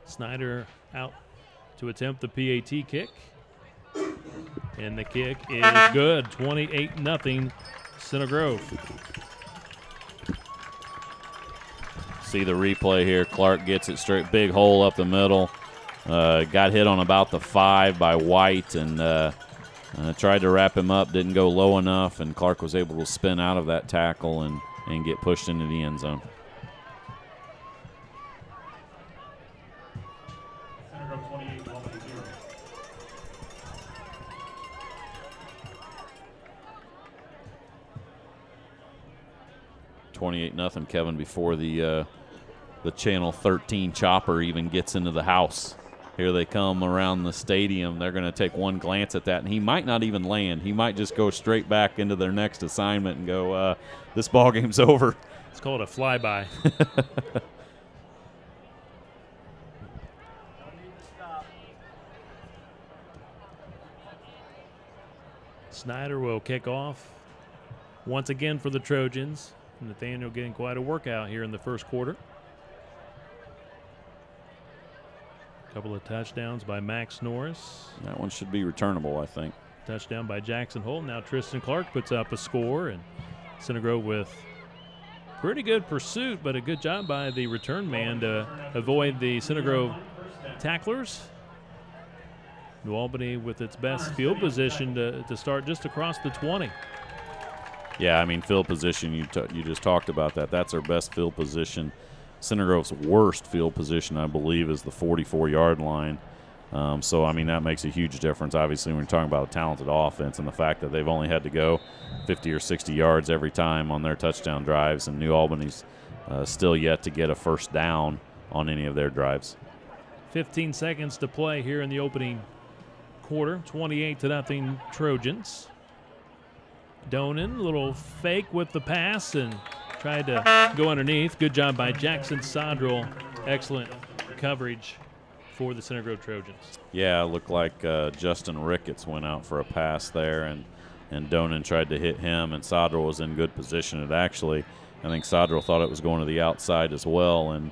Snyder out to attempt the PAT kick. And the kick is good. 28-0 Center Grove. See the replay here. Clark gets it straight, big hole up the middle. Got hit on about the 5 by White and tried to wrap him up, didn't go low enough, and Clark was able to spin out of that tackle and get pushed into the end zone. Center Grove 28, Albany 0. $28-0, Kevin, before the Channel 13 chopper even gets into the house. Here they come around the stadium. They're going to take one glance at that, and he might not even land. He might just go straight back into their next assignment and go, this ball game's over. It's called a flyby. Snyder will kick off once again for the Trojans. Nathaniel getting quite a workout here in the first quarter. A couple of touchdowns by Max Norris. That one should be returnable, I think. Touchdown by Jackson Holt. Now Tristan Clark puts up a score, and Center Grove with pretty good pursuit, but a good job by the return man to avoid the Center Grove tacklers. New Albany with its best field position to start just across the 20. Yeah, I mean, field position, you just talked about that. That's our best field position. Center Grove's worst field position, I believe, is the 44-yard line. So, I mean, that makes a huge difference, obviously, when you're talking about a talented offense and the fact that they've only had to go 50 or 60 yards every time on their touchdown drives, and New Albany's still yet to get a first down on any of their drives. 15 seconds to play here in the opening quarter, 28-0 Trojans. Donan, a little fake with the pass and tried to go underneath. Good job by Jackson Sodrell. Excellent coverage for the Center Grove Trojans. Yeah, it looked like Justin Ricketts went out for a pass there, and Donan tried to hit him, and Sodrell was in good position. It actually, I think Sodrell thought it was going to the outside as well, and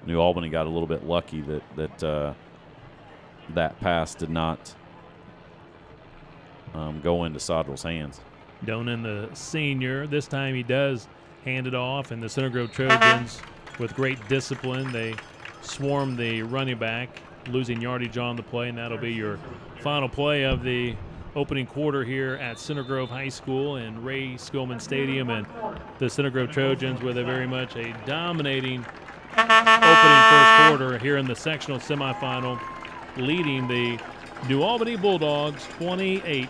New Albany got a little bit lucky that that pass did not go into Sodrell's hands. Donan, the senior, this time he does hand it off, and the Center Grove Trojans, with great discipline, they swarm the running back, losing yardage on the play, and that'll be your final play of the opening quarter here at Center Grove High School and Ray Skillman Stadium, and the Center Grove Trojans with a very much a dominating opening first quarter here in the sectional semifinal, leading the New Albany Bulldogs 28-0.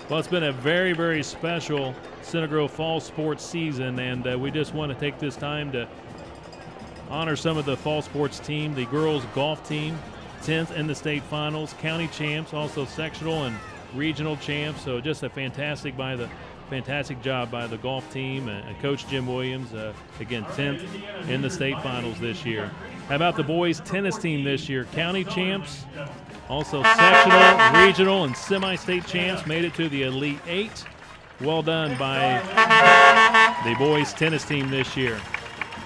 Well, it's been a very, very special Center Grove fall sports season, and we just want to take this time to honor some of the fall sports team. The girls golf team, 10th in the state finals, county champs, also sectional and regional champs. So just a fantastic job by the golf team and Coach Jim Williams. Again, 10th in the state finals this year. How about the boys tennis team this year? County champs, also sectional, regional, and semi-state champs, made it to the Elite Eight. Well done by the boys tennis team this year.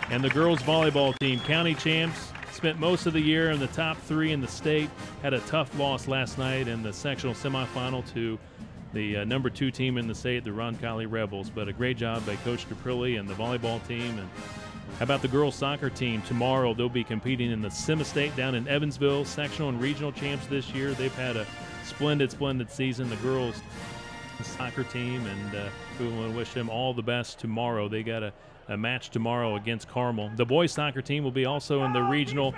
And the girls volleyball team, county champs, spent most of the year in the top 3 in the state. Had a tough loss last night in the sectional semifinal to the number 2 team in the state, the Roncalli Rebels. But a great job by Coach Caprilli and the volleyball team. And how about the girls soccer team? Tomorrow they'll be competing in the Semi-State down in Evansville, sectional and regional champs this year. They've had a splendid season, the girls soccer team, and we want to wish them all the best tomorrow. They got a match tomorrow against Carmel. The boys soccer team will be also in the regional,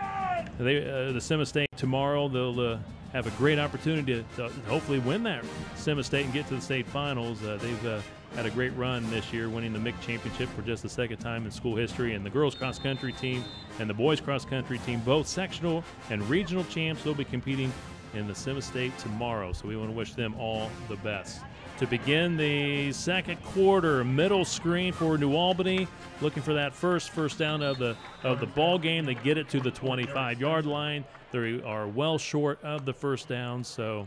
the Semi-State tomorrow. They'll have a great opportunity to hopefully win that Semi-State and get to the state finals. They've had a great run this year, winning the MIC championship for just the second time in school history. And the girls cross country team and the boys cross country team, both sectional and regional champs, will be competing in the Semi-State tomorrow. So we want to wish them all the best. To begin the second quarter, middle screen for New Albany, looking for that first down of the ball game. They get it to the 25-yard line. They are well short of the first down, so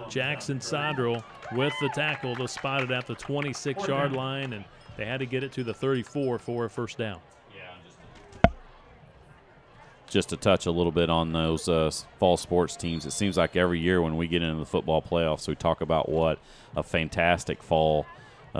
Jackson Sondrel with the tackle. They'll spot it at the 26-yard line, and they had to get it to the 34 for a first down. Just to touch a little bit on those fall sports teams, it seems like every year when we get into the football playoffs, we talk about what a fantastic fall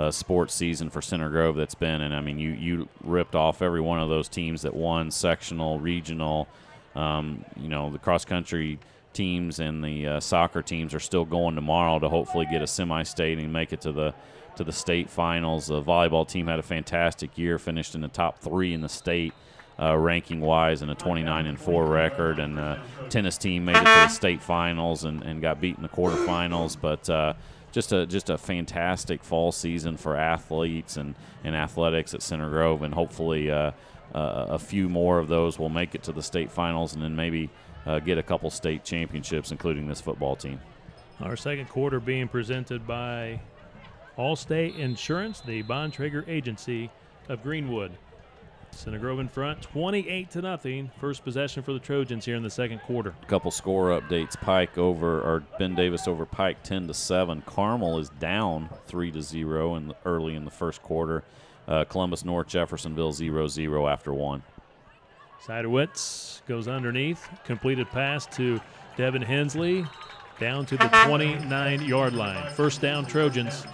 sports season for Center Grove that's been. And, I mean, you ripped off every one of those teams that won sectional, regional. The cross-country teams and the soccer teams are still going tomorrow to hopefully get a semi-state and make it to the state finals. The volleyball team had a fantastic year, finished in the top 3 in the state. Ranking-wise, and a 29-4 record, and tennis team made it to the state finals and got beat in the quarterfinals. But just a fantastic fall season for athletes and athletics at Center Grove, and hopefully a few more of those will make it to the state finals, and then maybe get a couple state championships, including this football team. Our second quarter being presented by Allstate Insurance, the Bontrager Agency of Greenwood. Center Grove in front, 28-0. First possession for the Trojans here in the second quarter. A couple score updates. Ben Davis over Pike 10-7. Carmel is down 3-0 early in the first quarter. Columbus North Jeffersonville 0-0 after 1. Siderwitz goes underneath. Completed pass to Devin Hensley down to the 29-yard line. First down, Trojans.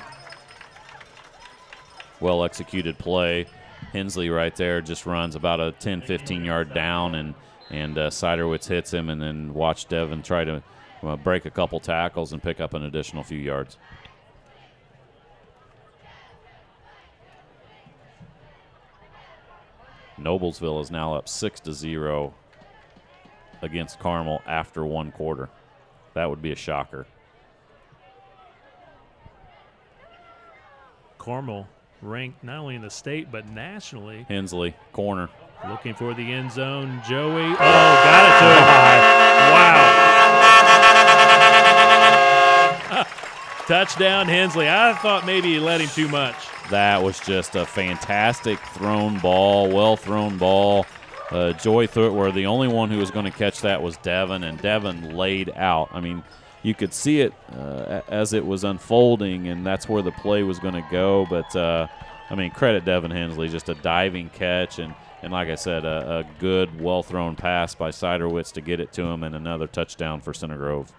Well executed play. Hensley right there just runs about a 10-15 yard down, and Siderwitz hits him, and then watch Devin try to break a couple tackles and pick up an additional few yards. Noblesville is now up 6-0 against Carmel after 1 quarter. That would be a shocker. Carmel ranked not only in the state but nationally. Hensley, corner. Looking for the end zone. Joey. Oh, got it to him. Wow. Touchdown, Hensley. I thought maybe he let him too much. That was just a fantastic thrown ball, well-thrown ball. Joey threw it where the only one who was going to catch that was Devin, and Devin laid out. I mean, you could see it as it was unfolding, and that's where the play was going to go. But, credit Devin Hensley, just a diving catch, and like I said, a good, well-thrown pass by Siderwitz to get it to him, and another touchdown for Center Grove.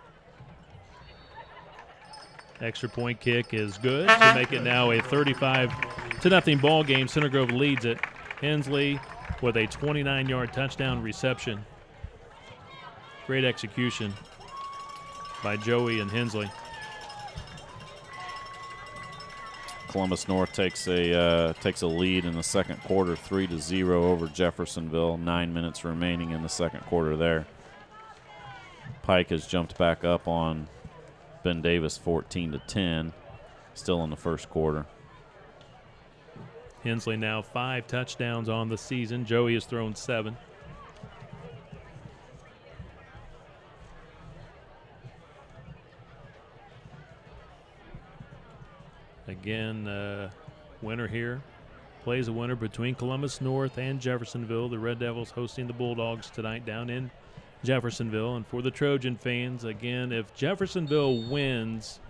Extra point kick is good to make it now a 35-0 ball game. Center Grove leads it. Hensley with a 29-yard touchdown reception. Great execution by Joey and Hensley. Columbus North takes a lead in the second quarter, 3-0 over Jeffersonville. 9 minutes remaining in the second quarter there. Pike has jumped back up on Ben Davis 14-10, still in the first quarter. Hensley now 5 touchdowns on the season. Joey has thrown 7. Again, winner here. Plays a winner between Columbus North and Jeffersonville. The Red Devils hosting the Bulldogs tonight down in Jeffersonville. And for the Trojan fans, again, if Jeffersonville wins,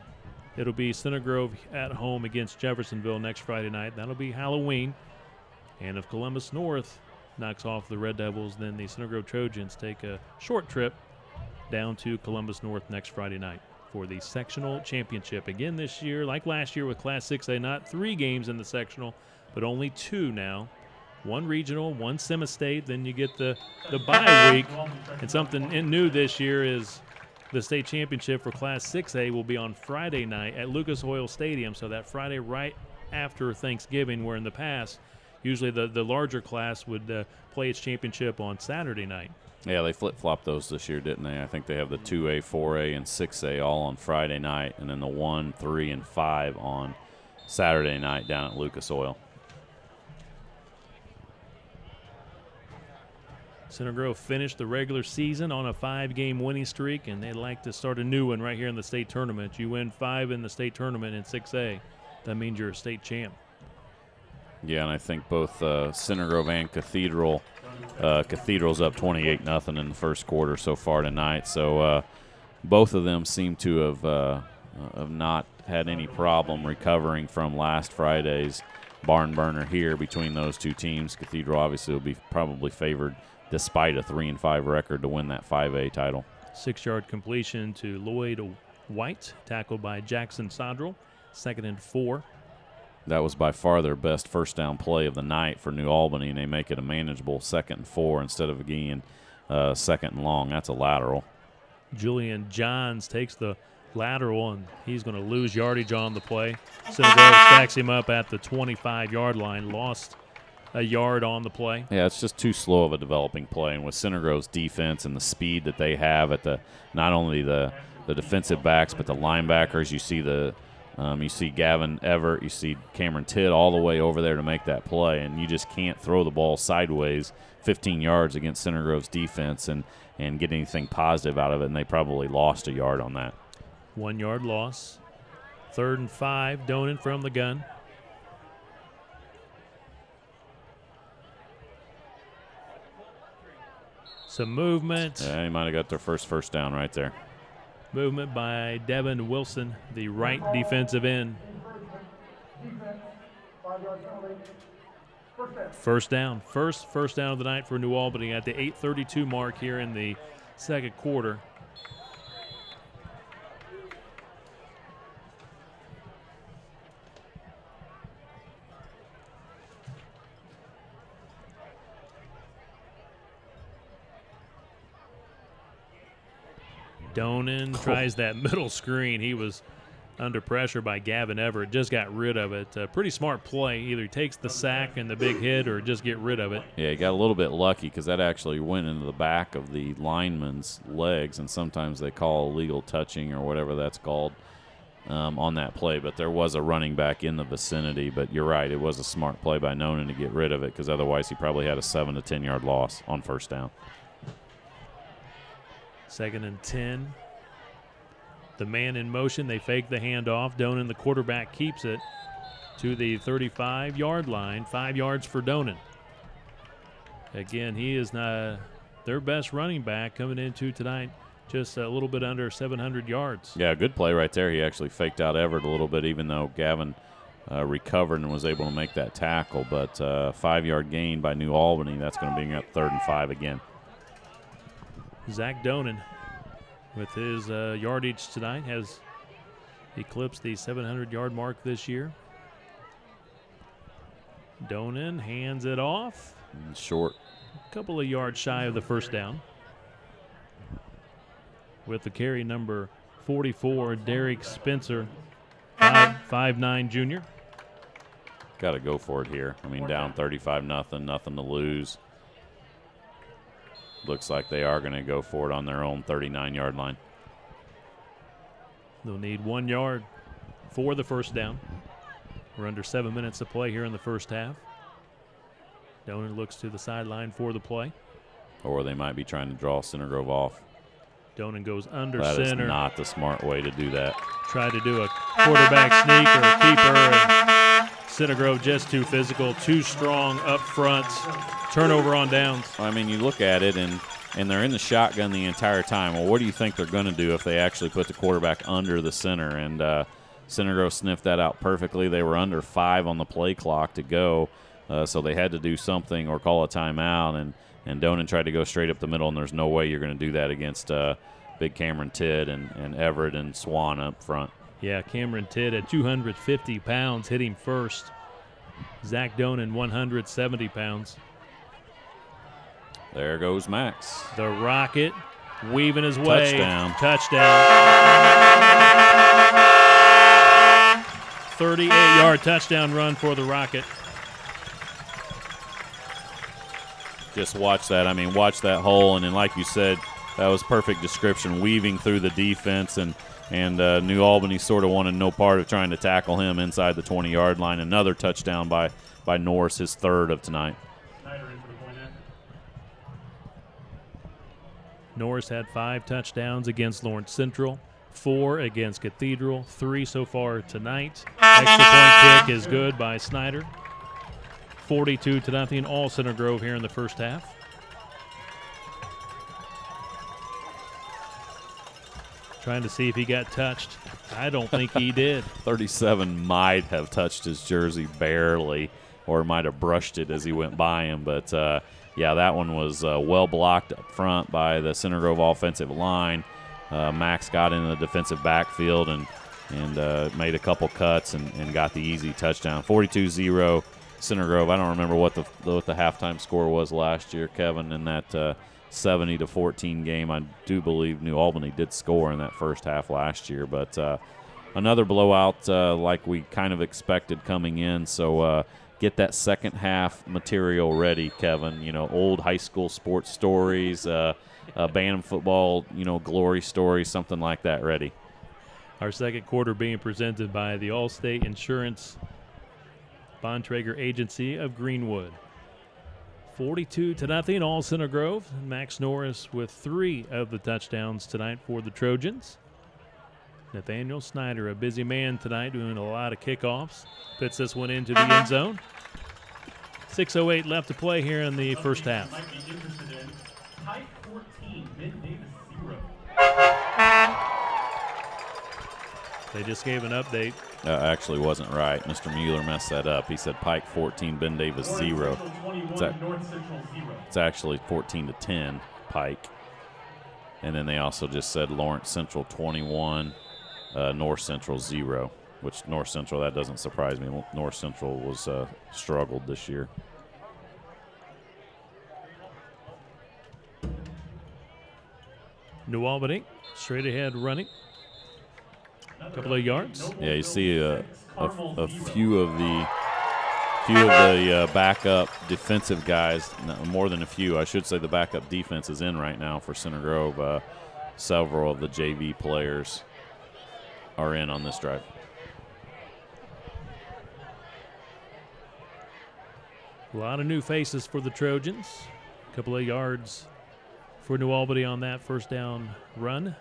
it'll be Center Grove at home against Jeffersonville next Friday night. That'll be Halloween. And if Columbus North knocks off the Red Devils. Then the Center Grove Trojans take a short trip down to Columbus North next Friday night for the sectional championship. Again this year, like last year with Class 6A, not 3 games in the sectional, but only 2 now. 1 regional, 1 semi-state, then you get the bye week. And something new this year is the state championship for Class 6A will be on Friday night at Lucas Oil Stadium, so that Friday right after Thanksgiving, where in the past usually the larger class would play its championship on Saturday night. Yeah, they flip-flopped those this year, didn't they? I think they have the 2A, 4A, and 6A all on Friday night, and then the 1, 3, and 5 on Saturday night down at Lucas Oil. Center Grove finished the regular season on a 5-game winning streak, and they'd like to start a new one right here in the state tournament. You win 5 in the state tournament in 6A, that means you're a state champ. Yeah, and I think both Center Grove and Cathedral, Cathedral's up 28-0 in the first quarter so far tonight. So both of them seem to have not had any problem recovering from last Friday's barn burner here between those two teams. Cathedral obviously will be probably favored despite a 3-5 record to win that 5A title. 6-yard completion to Lloyd White, tackled by Jackson Sodrell, 2nd and 4. That was by far their best first down play of the night for New Albany, and they make it a manageable 2nd and 4 instead of being 2nd and long. That's a lateral. Julian Johns takes the lateral, and he's going to lose yardage on the play. Center Grove stacks him up at the 25-yard line, lost a yard on the play. Yeah, it's just too slow of a developing play, and with Center Grove's defense and the speed that they have at the not only the defensive backs but the linebackers, you see Gavin Everett, you see Cameron Tidd all the way over there to make that play, and you just can't throw the ball sideways 15 yards against Center Grove's defense and get anything positive out of it, and they probably lost a yard on that. 1 yard loss. 3rd and 5, Donan from the gun. Some movement. Yeah, he might have got their first down right there. Movement by Devin Wilson, the right defensive end. First down. First down of the night for New Albany at the 8:32 mark here in the second quarter. Donan tries that middle screen. He was under pressure by Gavin Everett. Just got rid of it. Pretty smart play. Either he takes the sack and the big hit or just get rid of it. Yeah, he got a little bit lucky because that actually went into the back of the lineman's legs, and sometimes they call illegal touching or whatever that's called on that play. But there was a running back in the vicinity. But you're right, it was a smart play by Nonan to get rid of it because otherwise he probably had a 7 to 10 yard loss on first down. 2nd and 10. The man in motion, they fake the handoff. Donan, the quarterback, keeps it to the 35-yard line. 5 yards for Donan. Again, he is not their best running back coming into tonight, just a little bit under 700 yards. Yeah, good play right there. He actually faked out Everett a little bit, even though Gavin recovered and was able to make that tackle. But 5-yard gain by New Albany. That's going to bring up 3rd and 5 again. Zach Donan, with his yardage tonight, has eclipsed the 700-yard mark this year. Donan hands it off. Short. A couple of yards shy of the first down. With the carry, number 44, Derek Spencer, 5'9" junior. Got to go for it here. I mean, down 35-0, nothing to lose. Looks like they are going to go for it on their own 39-yard line. They'll need 1 yard for the first down. We're under 7 minutes to play here in the first half. Donan looks to the sideline for the play. Or they might be trying to draw Center Grove off. Donan goes under that center. That is not the smart way to do that. Try to do a quarterback sneak or a keeper, and Center Grove just too physical, too strong up front. Turnover on downs. I mean, you look at it, and they're in the shotgun the entire time. Well, what do you think they're going to do if they actually put the quarterback under the center? And Center Grove sniffed that out perfectly. They were under 5 on the play clock to go. so they had to do something or call a timeout, and Donan tried to go straight up the middle, and there's no way you're going to do that against big Cameron Tidd and Everett and Swan up front. Yeah, Cameron Tidd at 250 pounds hit him first. Zach Donan, 170 pounds. There goes Max. The Rocket weaving his way. Touchdown. Touchdown. 38-yard touchdown run for the Rocket. Just watch that. I mean, watch that hole, and then like you said, that was perfect description, weaving through the defense, and New Albany sort of wanted no part of trying to tackle him inside the 20-yard line. Another touchdown by Norris, his third of tonight. Norris had 5 touchdowns against Lawrence Central, 4 against Cathedral, 3 so far tonight. Extra point kick is good by Snyder. 42-0, all Center Grove here in the first half. Trying to see if he got touched. I don't think he did. 37 might have touched his jersey barely, or might have brushed it as he went by him. But, yeah, that one was well blocked up front by the Center Grove offensive line. Max got into the defensive backfield and made a couple cuts and got the easy touchdown. 42-0 Center Grove. I don't remember what the halftime score was last year, Kevin, in that 70-14 game. I do believe New Albany did score in that first half last year, but another blowout like we kind of expected coming in. So get that second half material ready, Kevin. You know, old high school sports stories, Bantam football, glory stories, something like that ready. Our second quarter being presented by the Allstate Insurance Bontrager Agency of Greenwood. 42-0, all Center Grove. Max Norris with 3 of the touchdowns tonight for the Trojans. Nathaniel Snyder, a busy man tonight, doing a lot of kickoffs. Puts this one into the end zone. 6:08 left to play here in the first half. Type 14, Ben Davis 0. They just gave an update. Actually wasn't right. Mr. Mueller messed that up. He said Pike 14, Ben Davis 0. It's actually 14-10 Pike. And then they also just said Lawrence Central 21, North Central 0, which North Central, that doesn't surprise me. North Central was struggled this year. New Albany straight ahead running. A couple of yards. Yeah, you see a few of the backup defensive guys, more than a few. I should say the backup defense is in right now for Center Grove. Several of the JV players are in on this drive. A lot of new faces for the Trojans. A couple of yards for New Albany on that first down run.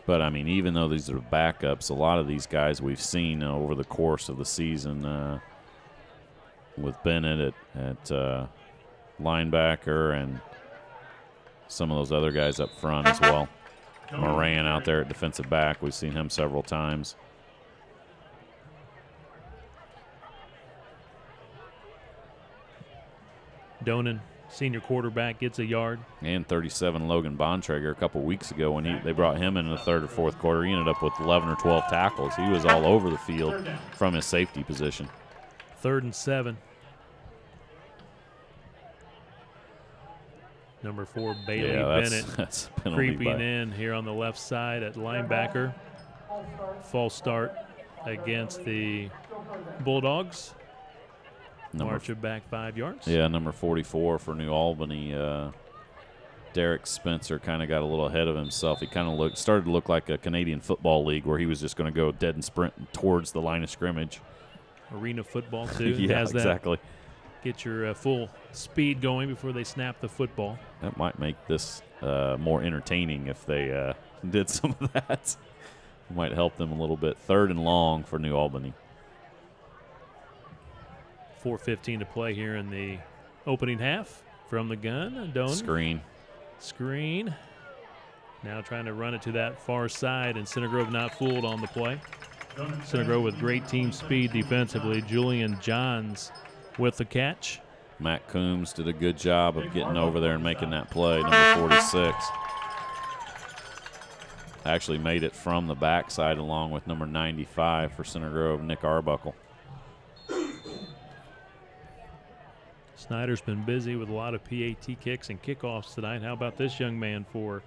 But, I mean, even though these are backups, a lot of these guys we've seen over the course of the season with Bennett at linebacker and some of those other guys up front as well. Moran out there at defensive back. We've seen him several times. Donan, senior quarterback, gets a yard. And 37, Logan Bontrager, a couple weeks ago when they brought him in the third or fourth quarter. He ended up with 11 or 12 tackles. He was all over the field from his safety position. 3rd and 7. Number 4, Bailey Bennett, that's creeping in here on the left side at linebacker. False start against the Bulldogs. March it back 5 yards. Yeah, number 44 for New Albany. Derek Spencer kind of got a little ahead of himself. He kind of started to look like a Canadian Football League where he was just going to go dead and sprint towards the line of scrimmage. Arena football, too. Yeah, has that. Exactly. Get your full speed going before they snap the football. That might make this more entertaining if they did some of that. Might help them a little bit. 3rd and long for New Albany. 4:15 to play here in the opening half. From the gun, Doan. Screen. Now trying to run it to that far side, and Center Grove not fooled on the play. Center Grove with great team speed defensively. Julian Johns with the catch. Matt Coombs did a good job of getting over there and making that play, number 46. Actually made it from the backside along with number 95 for Center Grove, Nick Arbuckle. Snyder's been busy with a lot of PAT kicks and kickoffs tonight. How about this young man for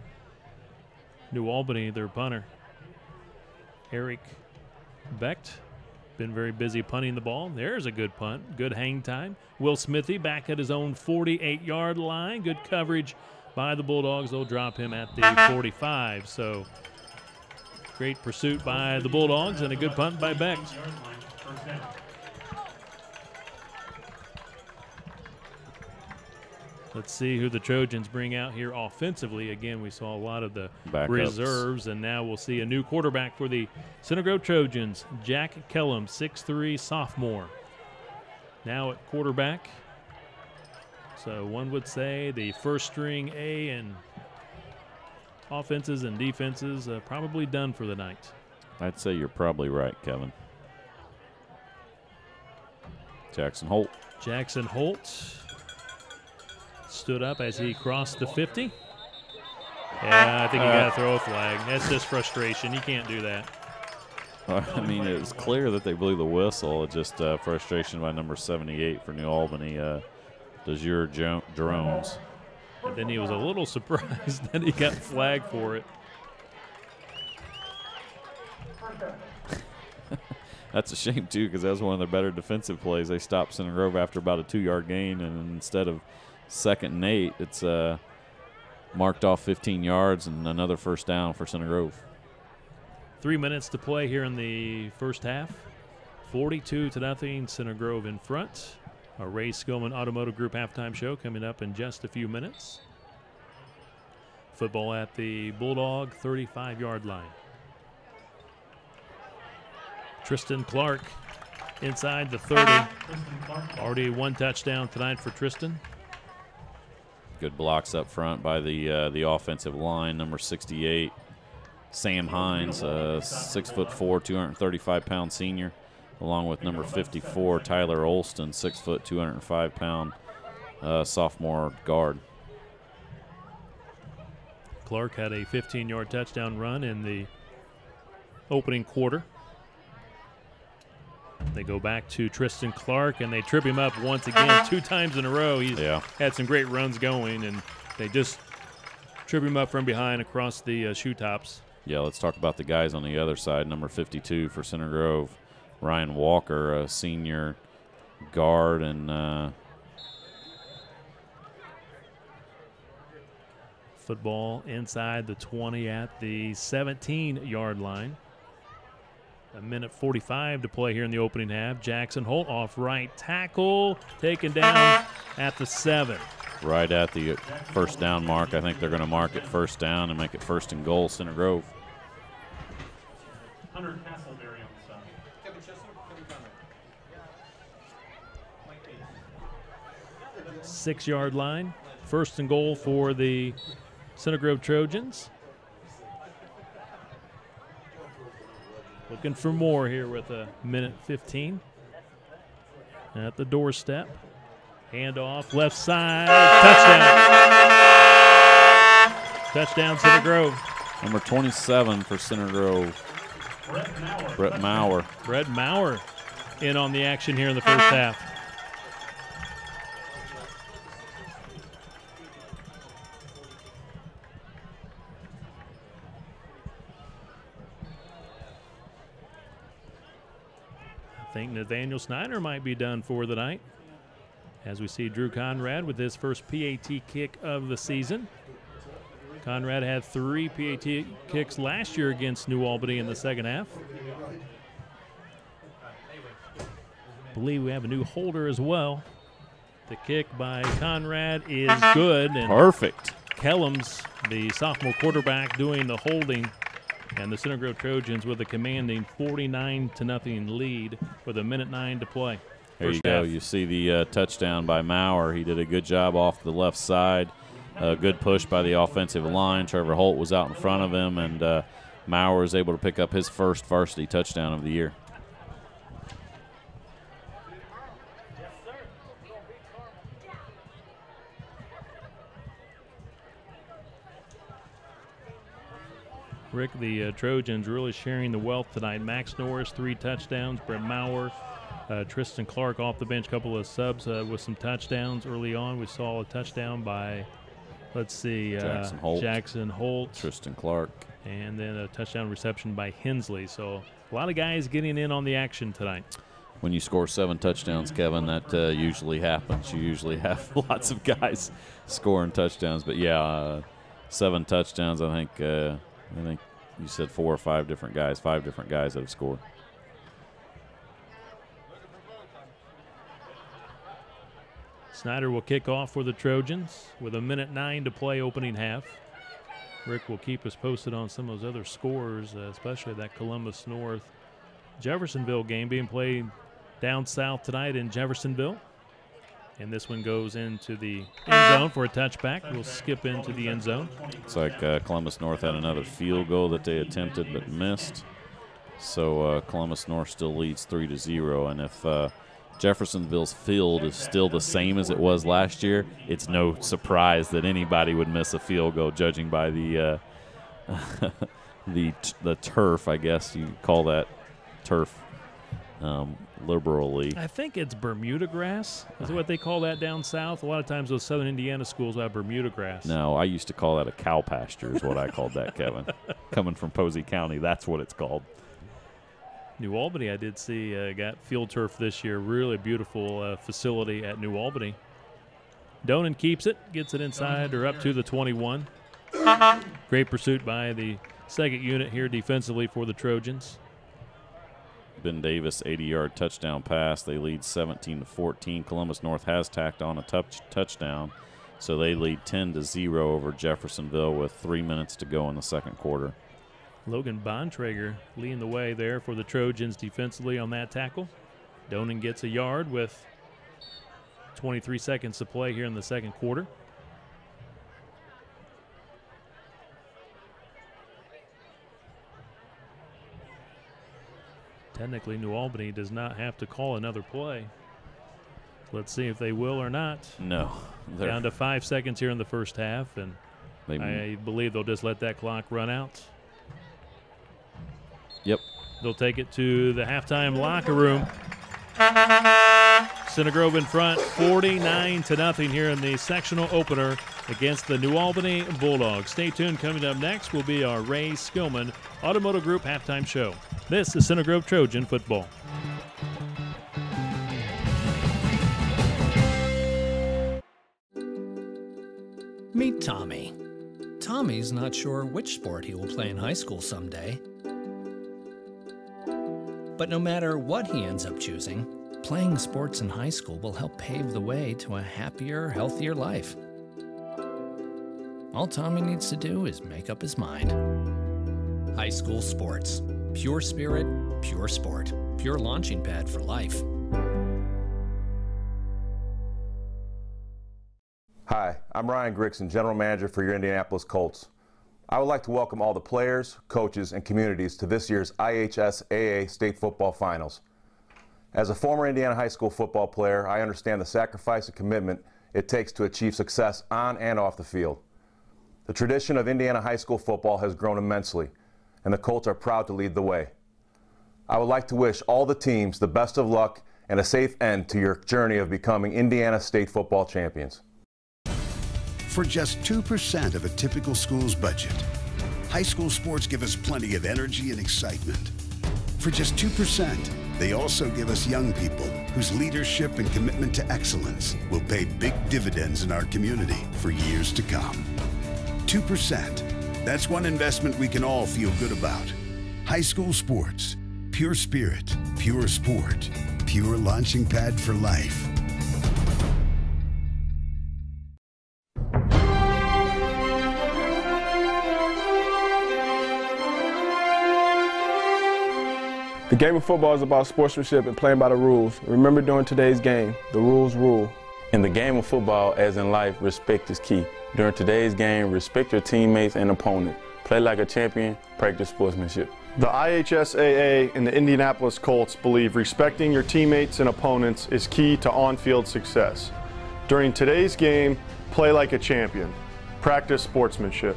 New Albany, their punter? Eric Becht, been very busy punting the ball. There's a good punt, good hang time. Will Smithy back at his own 48-yard line. Good coverage by the Bulldogs. They'll drop him at the 45. So great pursuit by the Bulldogs and a good punt by Becht. Let's see who the Trojans bring out here offensively. Again, we saw a lot of the backups, reserves, and now we'll see a new quarterback for the Center Grove Trojans, Jack Kellum, 6'3", sophomore. Now at quarterback. So one would say the first string A and offenses and defenses probably done for the night. I'd say you're probably right, Kevin. Jackson Holt. Jackson Holt stood up as he crossed the 50. Yeah, I think you got to throw a flag. That's just frustration. You can't do that. I mean, it was clear that they blew the whistle. It's just frustration by number 78 for New Albany, Desir Drones. And then he was a little surprised that he got flagged for it. That's a shame, too, because that was one of their better defensive plays. They stopped Center Grove after about a 2-yard gain, and instead of 2nd and 8, it's marked off 15 yards and another first down for Center Grove. 3 minutes to play here in the first half. 42-0, Center Grove in front. Our Ray Skillman Automotive Group halftime show coming up in just a few minutes. Football at the Bulldog 35-yard line. Tristan Clark inside the 30. Already one touchdown tonight for Tristan. Good blocks up front by the offensive line, number 68, Sam Hines, 6'4", 235-pound senior, along with number 54, Tyler Olston, 6 foot, 205-pound sophomore guard. Clark had a 15-yard touchdown run in the opening quarter. They go back to Tristan Clark, and they trip him up once again 2 times in a row. He's had some great runs going, and they just trip him up from behind across the shoe tops. Yeah, let's talk about the guys on the other side. Number 52 for Center Grove, Ryan Walker, a senior guard, and football inside the 20 at the 17-yard line. 1:45 to play here in the opening half. Jackson Holt off right tackle, taken down at the 7. Right at the first down mark. I think they're going to mark it first down and make it 1st and goal, Center Grove. Hunter Castleberry on the side. 6-yard line. 1st and goal for the Center Grove Trojans. Looking for more here with 1:15 at the doorstep. Handoff, left side, touchdown. Touchdown, Center Grove. Number 27 for Center Grove, Brett Maurer. Brett Maurer in on the action here in the first half. I think Nathaniel Snyder might be done for the night, as we see Drew Conrad with his first PAT kick of the season. Conrad had 3 PAT kicks last year against New Albany in the second half. I believe we have a new holder as well. The kick by Conrad is good. And perfect. Kellums, the sophomore quarterback, doing the holding. And the Center Grove Trojans with a commanding 49-0 lead with 1:09 to play. There you go. You see the touchdown by Maurer. He did a good job off the left side. A good push by the offensive line. Trevor Holt was out in front of him, and Maurer was able to pick up his first varsity touchdown of the year. Rick, the Trojans really sharing the wealth tonight. Max Norris, 3 touchdowns. Brett Maurer, Tristan Clark off the bench, couple of subs with some touchdowns early on. We saw a touchdown by, let's see, Jackson Holt. Tristan Clark. And then a touchdown reception by Hensley. So a lot of guys getting in on the action tonight. When you score 7 touchdowns, Kevin, that usually happens. You usually have lots of guys scoring touchdowns. But, yeah, 7 touchdowns, I think you said 4 or 5 different guys that have scored. Snyder will kick off for the Trojans with 1:09 to play opening half. Rick will keep us posted on some of those other scores, especially that Columbus North Jeffersonville game being played down south tonight in Jeffersonville. And this one goes into the end zone for a touchback. We'll skip into the end zone. It's like Columbus North had another field goal that they attempted but missed. So Columbus North still leads 3-0. And if Jeffersonville's field is still the same as it was last year, it's no surprise that anybody would miss a field goal, judging by the the turf, I guess you call that turf. Liberally. I think it's Bermuda grass is what they call that down south. A lot of times those southern Indiana schools have Bermuda grass. No, I used to call that a cow pasture is what I called that, Kevin. Coming from Posey County, that's what it's called. New Albany, I did see, got field turf this year. Really beautiful facility at New Albany. Donan keeps it, gets it inside or up to the 21. Great pursuit by the second unit here defensively for the Trojans. Ben Davis, 80-yard touchdown pass. They lead 17-14. Columbus North has tacked on a touchdown, so they lead 10-0 over Jeffersonville with 3 minutes to go in the second quarter. Logan Bontrager leading the way there for the Trojans defensively on that tackle. Donan gets a yard with 23 seconds to play here in the second quarter. Technically, New Albany does not have to call another play. Let's see if they will or not. No. Down to 5 seconds here in the first half, and I believe they'll just let that clock run out. Yep. They'll take it to the halftime locker room. Center Grove in front, 49-0 here in the sectional opener against the New Albany Bulldogs. Stay tuned. Coming up next will be our Ray Skillman Automotive Group halftime show. This is Center Grove Trojan football. Meet Tommy. Tommy's not sure which sport he will play in high school someday. But no matter what he ends up choosing, playing sports in high school will help pave the way to a happier, healthier life. All Tommy needs to do is make up his mind. High school sports. Pure spirit, pure sport. Pure launching pad for life. Hi, I'm Ryan Grigson, General Manager for your Indianapolis Colts. I would like to welcome all the players, coaches, and communities to this year's IHSAA State Football Finals. As a former Indiana high school football player, I understand the sacrifice and commitment it takes to achieve success on and off the field. The tradition of Indiana high school football has grown immensely, and the Colts are proud to lead the way. I would like to wish all the teams the best of luck and a safe end to your journey of becoming Indiana State football champions. For just 2% of a typical school's budget, high school sports give us plenty of energy and excitement. For just 2%, they also give us young people whose leadership and commitment to excellence will pay big dividends in our community for years to come. 2%. That's one investment we can all feel good about. High school sports. Pure spirit, pure sport, pure launching pad for life. The game of football is about sportsmanship and playing by the rules. Remember, during today's game, the rules rule. In the game of football, as in life, respect is key. During today's game, respect your teammates and opponent. Play like a champion, practice sportsmanship. The IHSAA and the Indianapolis Colts believe respecting your teammates and opponents is key to on-field success. During today's game, play like a champion. Practice sportsmanship.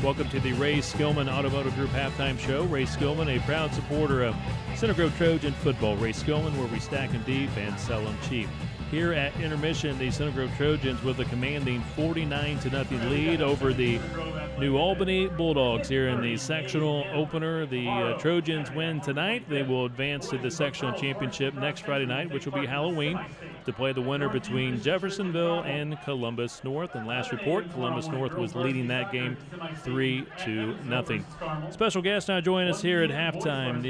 Welcome to the Ray Skillman Automotive Group Halftime Show. Ray Skillman, a proud supporter of Center Grove Trojan football. Ray Skillman, where we stack them deep and sell them cheap. Here at intermission, the Center Grove Trojans with a commanding 49-0 lead over the New Albany Bulldogs here in the sectional opener. The Trojans win tonight. They will advance to the sectional championship next Friday night, which will be Halloween, to play the winner between Jeffersonville and Columbus North. And last report, Columbus North was leading that game 3-0. Special guest now joining us here at halftime,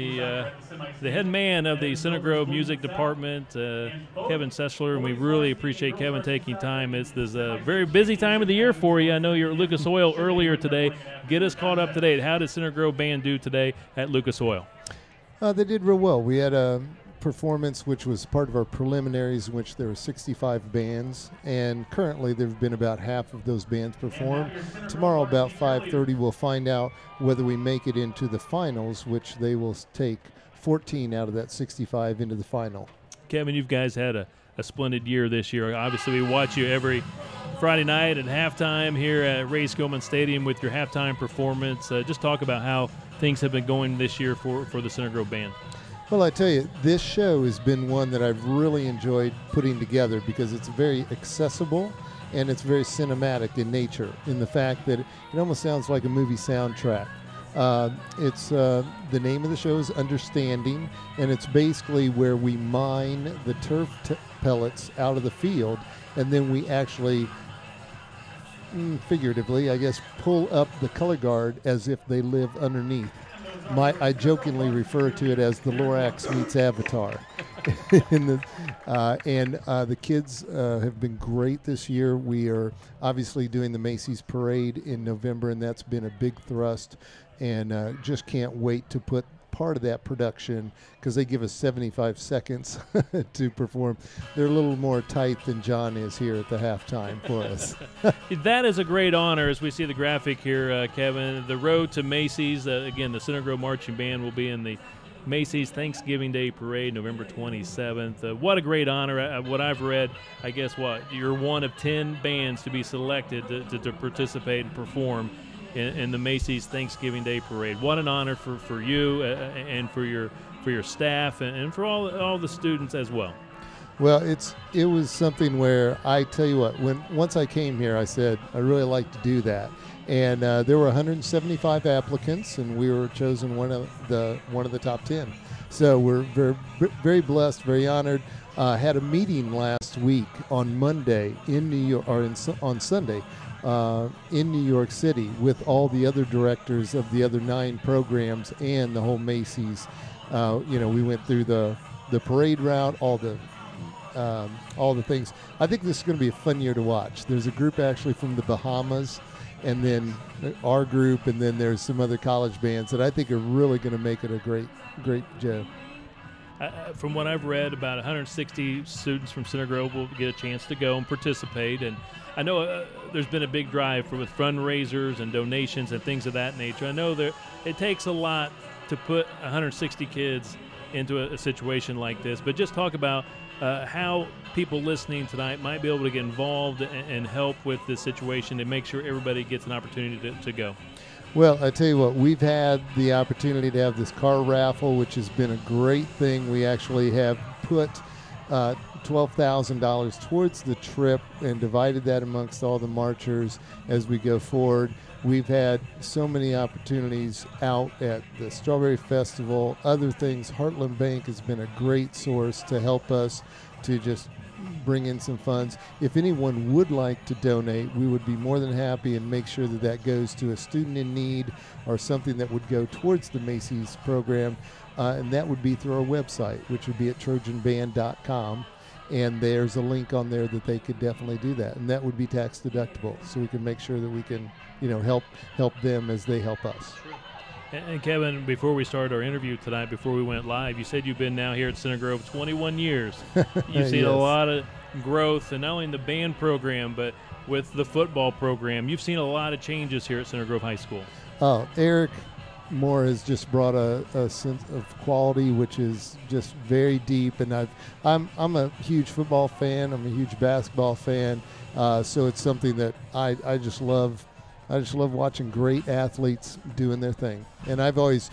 the head man of the Center Grove Music Department, Kevin Sessler, and we really appreciate Kevin taking time. It's this very busy time of the year for you. I know you're at Lucas Oil earlier today. Get us caught up to date. How did Center Grove Band do today at Lucas Oil? They did real well. We had a performance which was part of our preliminaries, in which there were 65 bands, and currently there have been about half of those bands perform. Tomorrow about 5:30 we'll find out whether we make it into the finals, which they will take 14 out of that 65 into the final. Kevin, you guys had a splendid year this year. Obviously, we watch you every Friday night at halftime here at Ray Skillman Stadium with your halftime performance. Just talk about how things have been going this year for the Center Grove Band. Well, I tell you, this show has been one that I've really enjoyed putting together because it's very accessible and it's very cinematic in nature, in the fact that it almost sounds like a movie soundtrack. The name of the show is Understanding, and it's basically where we mine the turf pellets out of the field, and then we actually, figuratively, I guess, pull up the color guard as if they live underneath. I jokingly refer to it as the Lorax meets Avatar. The kids have been great this year. We are obviously doing the Macy's Parade in November, and that's been a big thrust, and just can't wait to put part of that production, because they give us 75 seconds to perform. They're a little more tight than John is here at the halftime for us. That is a great honor, as we see the graphic here, Kevin. The road to Macy's, again, the Center Grove Marching Band will be in the Macy's Thanksgiving Day Parade, November 27th. What a great honor. What I've read, I guess you're one of 10 bands to be selected to participate and perform in the Macy's Thanksgiving Day Parade. What an honor for you and for your staff and for all the students as well. Well, it was something where, I tell you what, once I came here, I said I really like to do that, and there were 175 applicants, and we were chosen one of the top 10. So we're very, very blessed, very honored. Had a meeting last week on Monday in New York, or on Sunday. In New York City with all the other directors of the other 9 programs and the whole Macy's. We went through the parade route, all the things. I think this is going to be a fun year to watch. There's a group actually from the Bahamas, and then our group, and then there's some other college bands that I think are really going to make it a great show. From what I've read, about 160 students from Center Grove will get a chance to go and participate. And I know there's been a big drive with fundraisers and donations and things of that nature. I know that it takes a lot to put 160 kids into a situation like this. But just talk about how people listening tonight might be able to get involved and help with this situation and make sure everybody gets an opportunity to go. Well, I tell you what, we've had the opportunity to have this car raffle, which has been a great thing. We actually have put $12,000 towards the trip and divided that amongst all the marchers as we go forward. We've had so many opportunities out at the Strawberry Festival, other things. Heartland Bank has been a great source to help us to just bring in some funds. If anyone would like to donate, we would be more than happy and make sure that goes to a student in need or something that would go towards the Macy's program, and that would be through our website, which would be at trojanband.com. and there's a link on there that they could definitely do that, and that would be tax deductible, so we can make sure that we can, help them as they help us. And Kevin, before we started our interview tonight, before we went live, you said you've been now here at Center Grove 21 years. You've seen Yes. a lot of growth, and not only in the band program, but with the football program. You've seen a lot of changes here at Center Grove High School. Eric Moore has just brought a sense of quality, which is just very deep. And I'm a huge football fan. I'm a huge basketball fan. So it's something that I just love. I just love watching great athletes doing their thing. And I always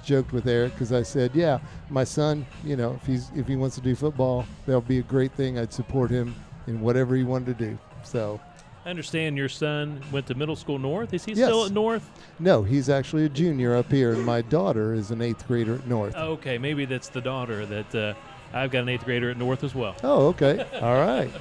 joked with Eric, because I said, yeah, my son, if he wants to do football, that'll be a great thing. I'd support him in whatever he wanted to do. So I understand your son went to middle school North. Is he Yes. still at North? No, he's actually a junior up here, and my daughter is an 8th grader at North. Okay, maybe that's the daughter that I've got an 8th grader at North as well. Oh, okay. All right.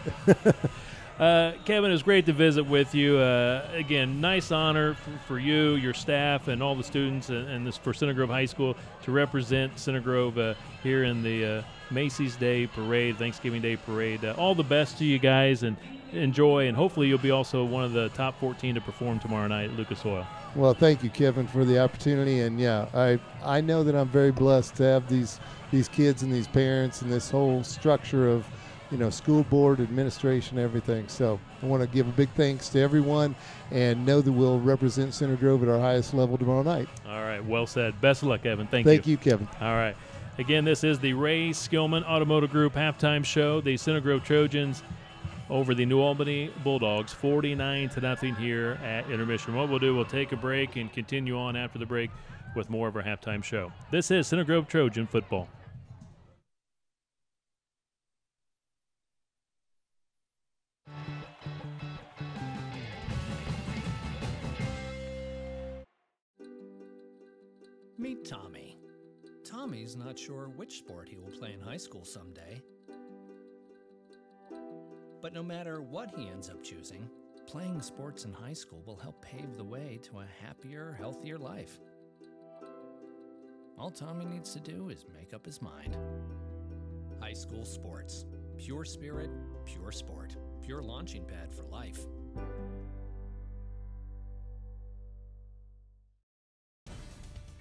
Kevin, it's great to visit with you. Again, nice honor for you, your staff, and all the students, and this for Center Grove High School to represent Center Grove here in the Macy's Day Parade, Thanksgiving Day Parade. All the best to you guys, and enjoy, and hopefully you'll be also one of the top 14 to perform tomorrow night at Lucas Oil. Well, thank you, Kevin, for the opportunity. And, yeah, I know that I'm very blessed to have these kids and these parents and this whole structure of, school board, administration, everything. So I want to give a big thanks to everyone, and know that we'll represent Center Grove at our highest level tomorrow night. All right, well said. Best of luck, Evan. Thank you. Thank you, Kevin. All right. Again, this is the Ray Skillman Automotive Group halftime show. The Center Grove Trojans over the New Albany Bulldogs, 49-0 here at intermission. What we'll do, we'll take a break and continue on after the break with more of our halftime show. This is Center Grove Trojan football. Meet Tommy. Tommy's not sure which sport he will play in high school someday. But no matter what he ends up choosing, playing sports in high school will help pave the way to a happier, healthier life. All Tommy needs to do is make up his mind. High school sports. Pure spirit, pure sport. Pure launching pad for life.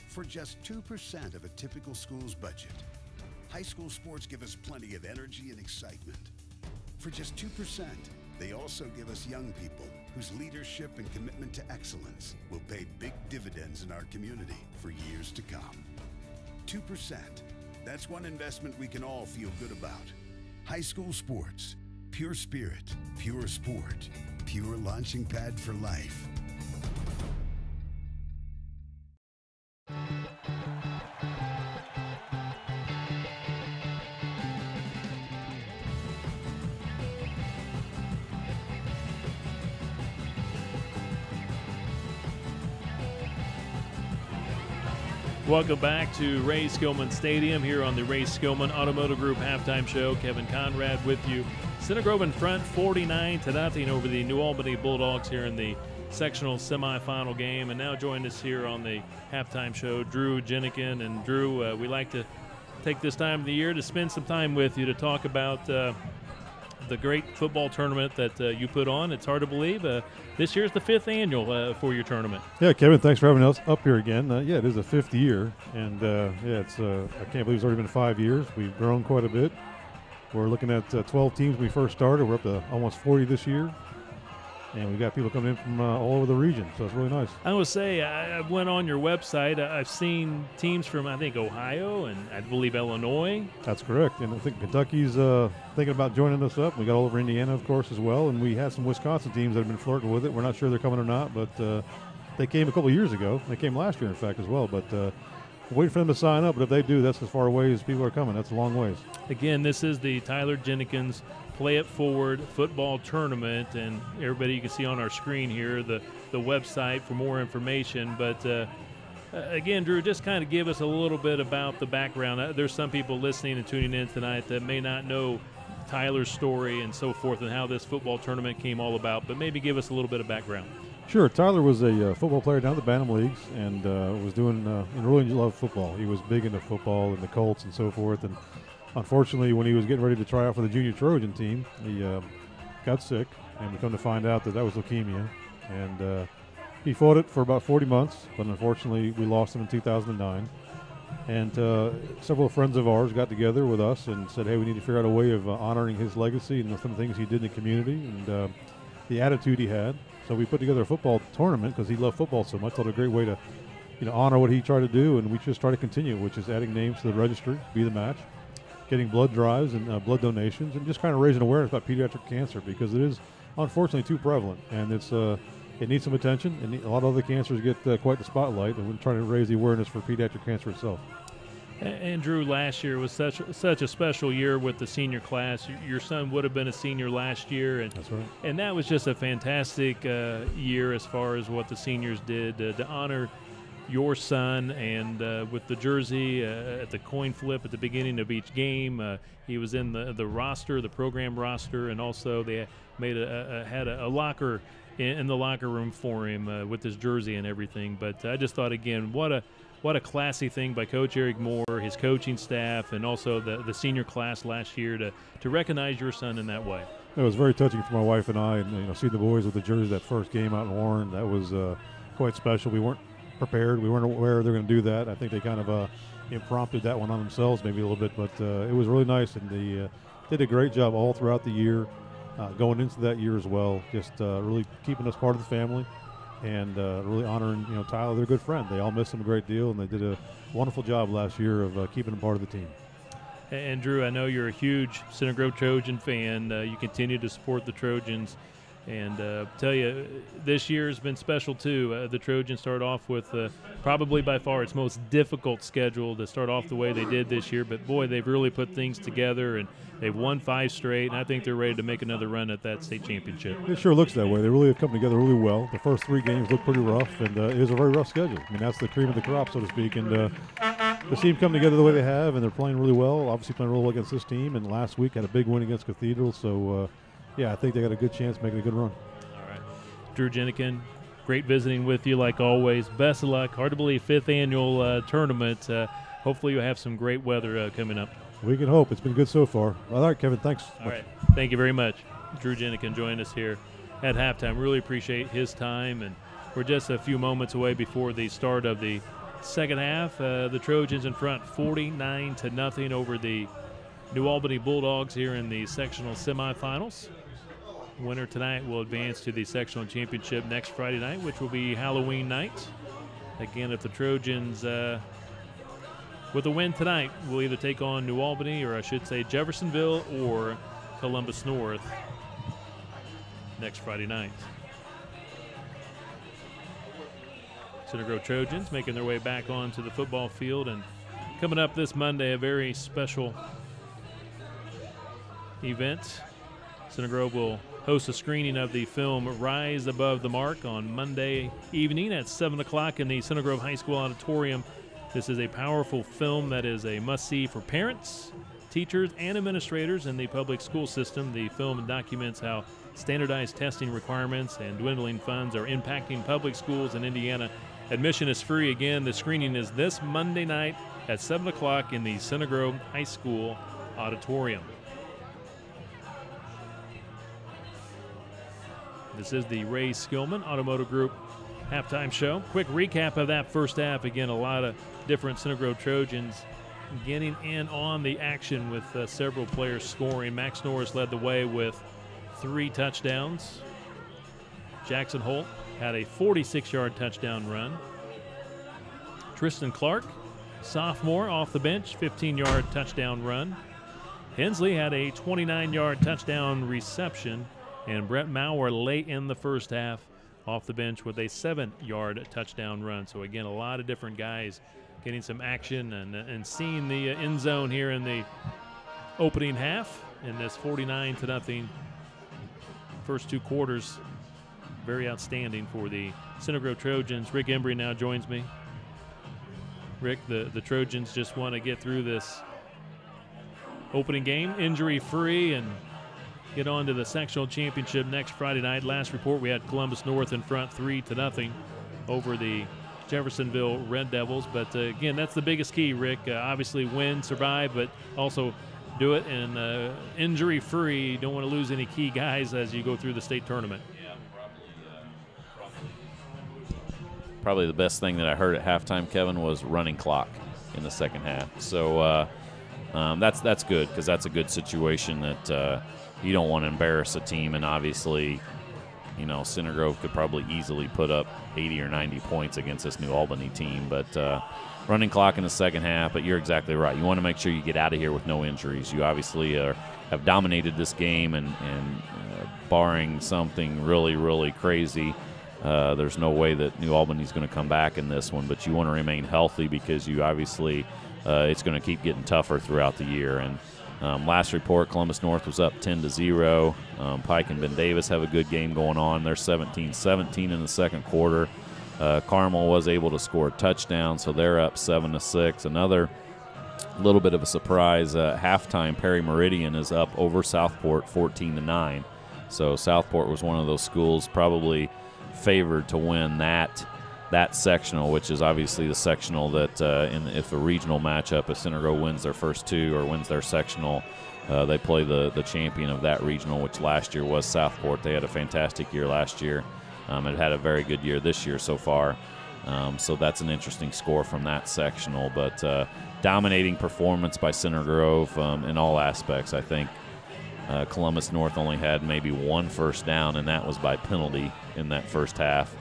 For just 2% of a typical school's budget, high school sports give us plenty of energy and excitement. For just 2%, they also give us young people whose leadership and commitment to excellence will pay big dividends in our community for years to come. 2%, that's one investment we can all feel good about. High school sports, pure spirit, pure sport, pure launching pad for life. Welcome back to Ray Skillman Stadium here on the Ray Skillman Automotive Group halftime show. Kevin Conrad with you. Center Grove in front 49-0 over the New Albany Bulldogs here in the sectional semifinal game. And now join us here on the halftime show, Drew Jenikin. And Drew, we like to take this time of the year to spend some time with you to talk about the great football tournament that you put on. It's hard to believe. This year's the 5th annual for your tournament. Yeah, Kevin, thanks for having us up here again. Yeah, it is a 5th year, and it's I can't believe it's already been 5 years. We've grown quite a bit. We're looking at 12 teams when we first started. We're up to almost 40 this year, and we got people coming in from all over the region, so it's really nice. I would say I went on your website. I've seen teams from, I think, Ohio and I believe Illinois. That's correct, and I think Kentucky's thinking about joining us up. We got all over Indiana, of course, as well, and we had some Wisconsin teams that have been flirting with it. We're not sure they're coming or not, but they came a couple years ago. They came last year, in fact, as well, but waiting for them to sign up, but if they do, that's as far away as people are coming. That's a long ways. Again, this is the Tyler Jenikins Play It Forward football tournament, and everybody, you can see on our screen here the website for more information. But again, Drew, just kind of give us a little bit about the background. There's some people listening and tuning in tonight that may not know Tyler's story and so forth and how this football tournament came all about, but maybe give us a little bit of background. Sure. Tyler was a football player down at the Bantam Leagues and was doing and really loved football. He was big into football and the Colts and so forth, and unfortunately, when he was getting ready to try out for the junior Trojan team, he got sick, and we come to find out that was leukemia. And he fought it for about 40 months, but unfortunately, we lost him in 2009. And several friends of ours got together with us and said, hey, we need to figure out a way of honoring his legacy and some things he did in the community and the attitude he had. So we put together a football tournament because he loved football so much. Thought a great way to honor what he tried to do, and we just try to continue, which is adding names to the registry, be the match, getting blood drives and blood donations, and just kind of raising awareness about pediatric cancer because it is unfortunately too prevalent, and it needs some attention, and a lot of other cancers get quite the spotlight, and we're trying to raise the awareness for pediatric cancer itself. And Drew, last year was such a special year with the senior class. Your son would have been a senior last year, and that's right. And that was just a fantastic year as far as what the seniors did to honor your son, and with the jersey at the coin flip at the beginning of each game, he was in the roster, the program roster, and also they made had a locker in the locker room for him with his jersey and everything. But I just thought, again, what a classy thing by Coach Eric Moore, his coaching staff, and also the senior class last year to recognize your son in that way. It was very touching for my wife and I, and see the boys with the jersey that first game out in Warren. That was quite special. We weren't prepared. We weren't aware they were going to do that. I think they kind of impromptu that one on themselves maybe a little bit, but it was really nice, and they did a great job all throughout the year, going into that year as well, just really keeping us part of the family and really honoring Tyler, their good friend. They all miss him a great deal, and they did a wonderful job last year of keeping him part of the team. And Drew, I know you're a huge Center Grove Trojan fan. You continue to support the Trojans. And tell you, this year has been special too. The Trojans start off with probably by far its most difficult schedule to start off the way they did this year. But boy, they've really put things together, and they've won 5 straight. And I think they're ready to make another run at that state championship. It sure looks that way. They really have come together really well. The first 3 games look pretty rough, and it is a very rough schedule. I mean, that's the cream of the crop, so to speak. And the team come together the way they have, and they're playing really well. Obviously playing really well against this team. And last week had a big win against Cathedral. So. Yeah, I think they got a good chance of making a good run. All right. Drew Jenikin, great visiting with you like always. Best of luck. Hard to believe 5th annual tournament. Hopefully you'll have some great weather coming up. We can hope. It's been good so far. All right, Kevin, thanks. All right. Thank you very much. Drew Jenikin joined us here at halftime. Really appreciate his time, and we're just a few moments away before the start of the second half. The Trojans in front 49-0 over the New Albany Bulldogs here in the sectional semifinals. Winner tonight will advance to the sectional championship next Friday night, which will be Halloween night. Again, if the Trojans, with a win tonight, will either take on New Albany, or I should say Jeffersonville, or Columbus North next Friday night. Center Grove Trojans making their way back onto the football field, and coming up this Monday, a very special event. Center Grove will host a screening of the film Rise Above the Mark on Monday evening at 7 o'clock in the Center Grove High School auditorium. This is a powerful film that is a must-see for parents, teachers, and administrators in the public school system. The film documents how standardized testing requirements and dwindling funds are impacting public schools in Indiana. Admission is free. Again, the screening is this Monday night at 7 o'clock in the Center Grove High School auditorium. This is the Ray Skillman Automotive Group halftime show. Quick recap of that first half. Again, a lot of different Center Grove Trojans getting in on the action with several players scoring. Max Norris led the way with 3 touchdowns. Jackson Holt had a 46-yard touchdown run. Tristan Clark, sophomore, off the bench, 15-yard touchdown run. Hensley had a 29-yard touchdown reception. And Brett Maurer late in the first half off the bench with a 7-yard touchdown run. So, again, a lot of different guys getting some action and seeing the end zone here in the opening half in this 49-0 first 2 quarters. Very outstanding for the Center Grove Trojans. Rick Embry now joins me. Rick, the Trojans just want to get through this opening game injury-free and get on to the sectional championship next Friday night. Last report, we had Columbus North in front 3-0 over the Jeffersonville Red Devils. But again, that's the biggest key, Rick. Obviously win, survive, but also do it and injury-free. Don't want to lose any key guys as you go through the state tournament. Probably the best thing that I heard at halftime, Kevin, was running clock in the second half. So that's good, because that's a good situation that you don't want to embarrass a team. And obviously, you know, Center Grove could probably easily put up 80 or 90 points against this New Albany team. But running clock in the second half, but you're exactly right. You want to make sure you get out of here with no injuries. You obviously have dominated this game, and barring something really, really crazy, there's no way that New Albany's going to come back in this one. But you want to remain healthy, because you obviously it's going to keep getting tougher throughout the year. And last report, Columbus North was up 10-0. Pike and Ben Davis have a good game going on. They're 17-17 in the second quarter. Carmel was able to score a touchdown, so they're up 7-6. Another little bit of a surprise, halftime, Perry Meridian is up over Southport 14-9. So Southport was one of those schools probably favored to win that sectional, which is obviously the sectional that if a regional matchup, if Center Grove wins their first two or wins their sectional, they play the champion of that regional, which last year was Southport. They had a fantastic year last year. It had a very good year this year so far. So that's an interesting score from that sectional. But dominating performance by Center Grove in all aspects. I think Columbus North only had maybe one first down, and that was by penalty in that first half.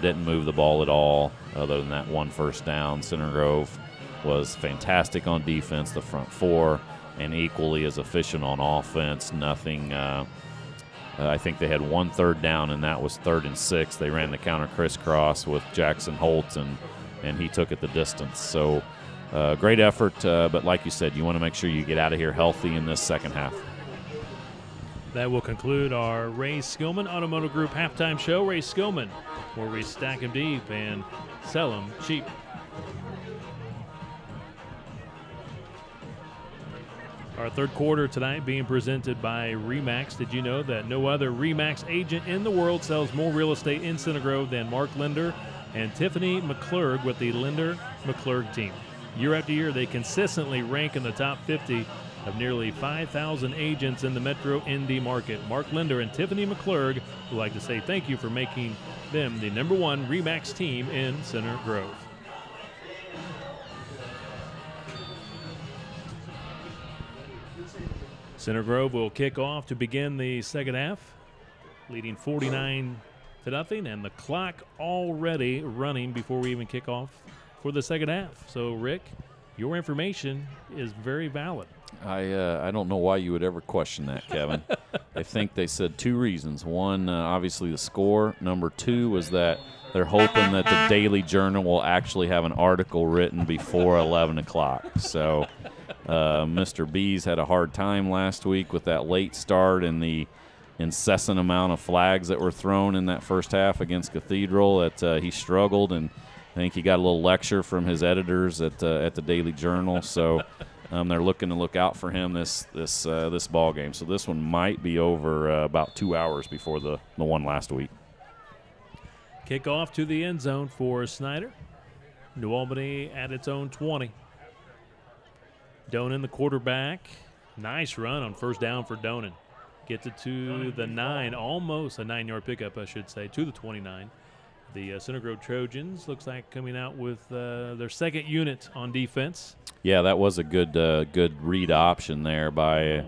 Didn't move the ball at all other than that one first down. Center Grove was fantastic on defense, the front four, and equally as efficient on offense. Nothing I think they had one third down, and that was 3rd and 6. They ran the counter crisscross with Jackson Holt, and he took it the distance. So great effort, but like you said, you want to make sure you get out of here healthy in this second half. That will conclude our Ray Skillman Automotive Group halftime show. Ray Skillman, where we stack them deep and sell them cheap. Our third quarter tonight being presented by RE/MAX. Did you know that no other RE/MAX agent in the world sells more real estate in Center Grove than Mark Linder and Tiffany McClurg with the Linder McClurg team? Year after year, they consistently rank in the top 50 of nearly 5,000 agents in the Metro Indy market. Mark Linder and Tiffany McClurg would like to say thank you for making them the #1 RE/MAX team in Center Grove. Center Grove will kick off to begin the second half, leading 49-0, and the clock already running before we even kick off for the second half. So, Rick, your information is very valid. I don't know why you would ever question that, Kevin. I think they said two reasons. One, obviously the score. Number two was that they're hoping that the Daily Journal will actually have an article written before 11 o'clock. So Mr. Bees had a hard time last week with that late start and the incessant amount of flags that were thrown in that first half against Cathedral. That he struggled, and I think he got a little lecture from his editors at the Daily Journal. So they're looking to look out for him this ball game. So this one might be over about 2 hours before the one last week. Kickoff to the end zone for Snyder. New Albany at its own 20. Donan, the quarterback. Nice run on first down for Donan. Gets it to the 9, almost a 9-yard pickup, I should say, to the 29. The Center Grove Trojans looks like coming out with their second unit on defense. Yeah, that was a good read option there by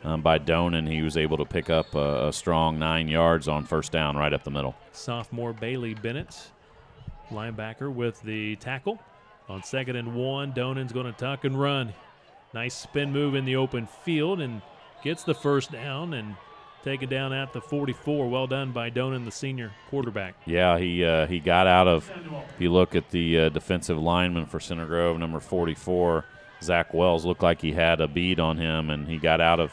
Donan. He was able to pick up a strong 9 yards on first down right up the middle. Sophomore Bailey Bennett, linebacker, with the tackle. On 2nd and 1, Donan's going to tuck and run. Nice spin move in the open field and gets the first down and taken down at the 44. Well done by Donan, the senior quarterback. Yeah, he got out of, if you look at the defensive lineman for Center Grove, number 44, Zach Wells, looked like he had a bead on him, and he got out of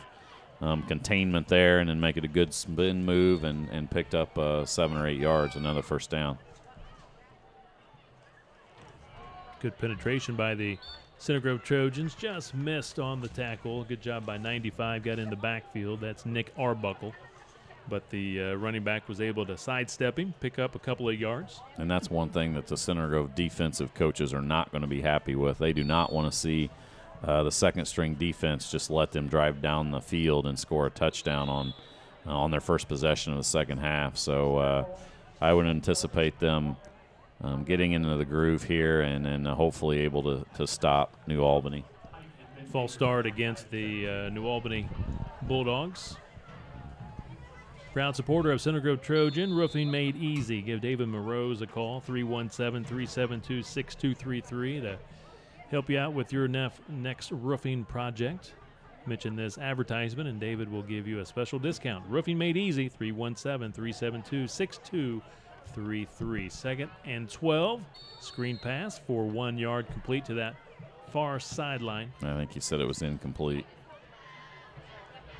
containment there and then make it a good spin move and picked up 7 or 8 yards, another first down. Good penetration by the Center Grove Trojans, just missed on the tackle. Good job by 95, got in the backfield. That's Nick Arbuckle. But the running back was able to sidestep him, pick up a couple of yards. And that's one thing that the Center Grove defensive coaches are not going to be happy with. They do not want to see the second-string defense just let them drive down the field and score a touchdown on their first possession of the second half. So I would anticipate them getting into the groove here and hopefully able to stop New Albany. False start against the New Albany Bulldogs. Proud supporter of Center Grove Trojan, roofing made easy. Give David Morose a call, 317-372-6233 to help you out with your next roofing project. Mention this advertisement and David will give you a special discount. Roofing made easy, 317-372-6233. 2nd and 12. Screen pass for 1 yard, complete to that far sideline. I think he said it was incomplete.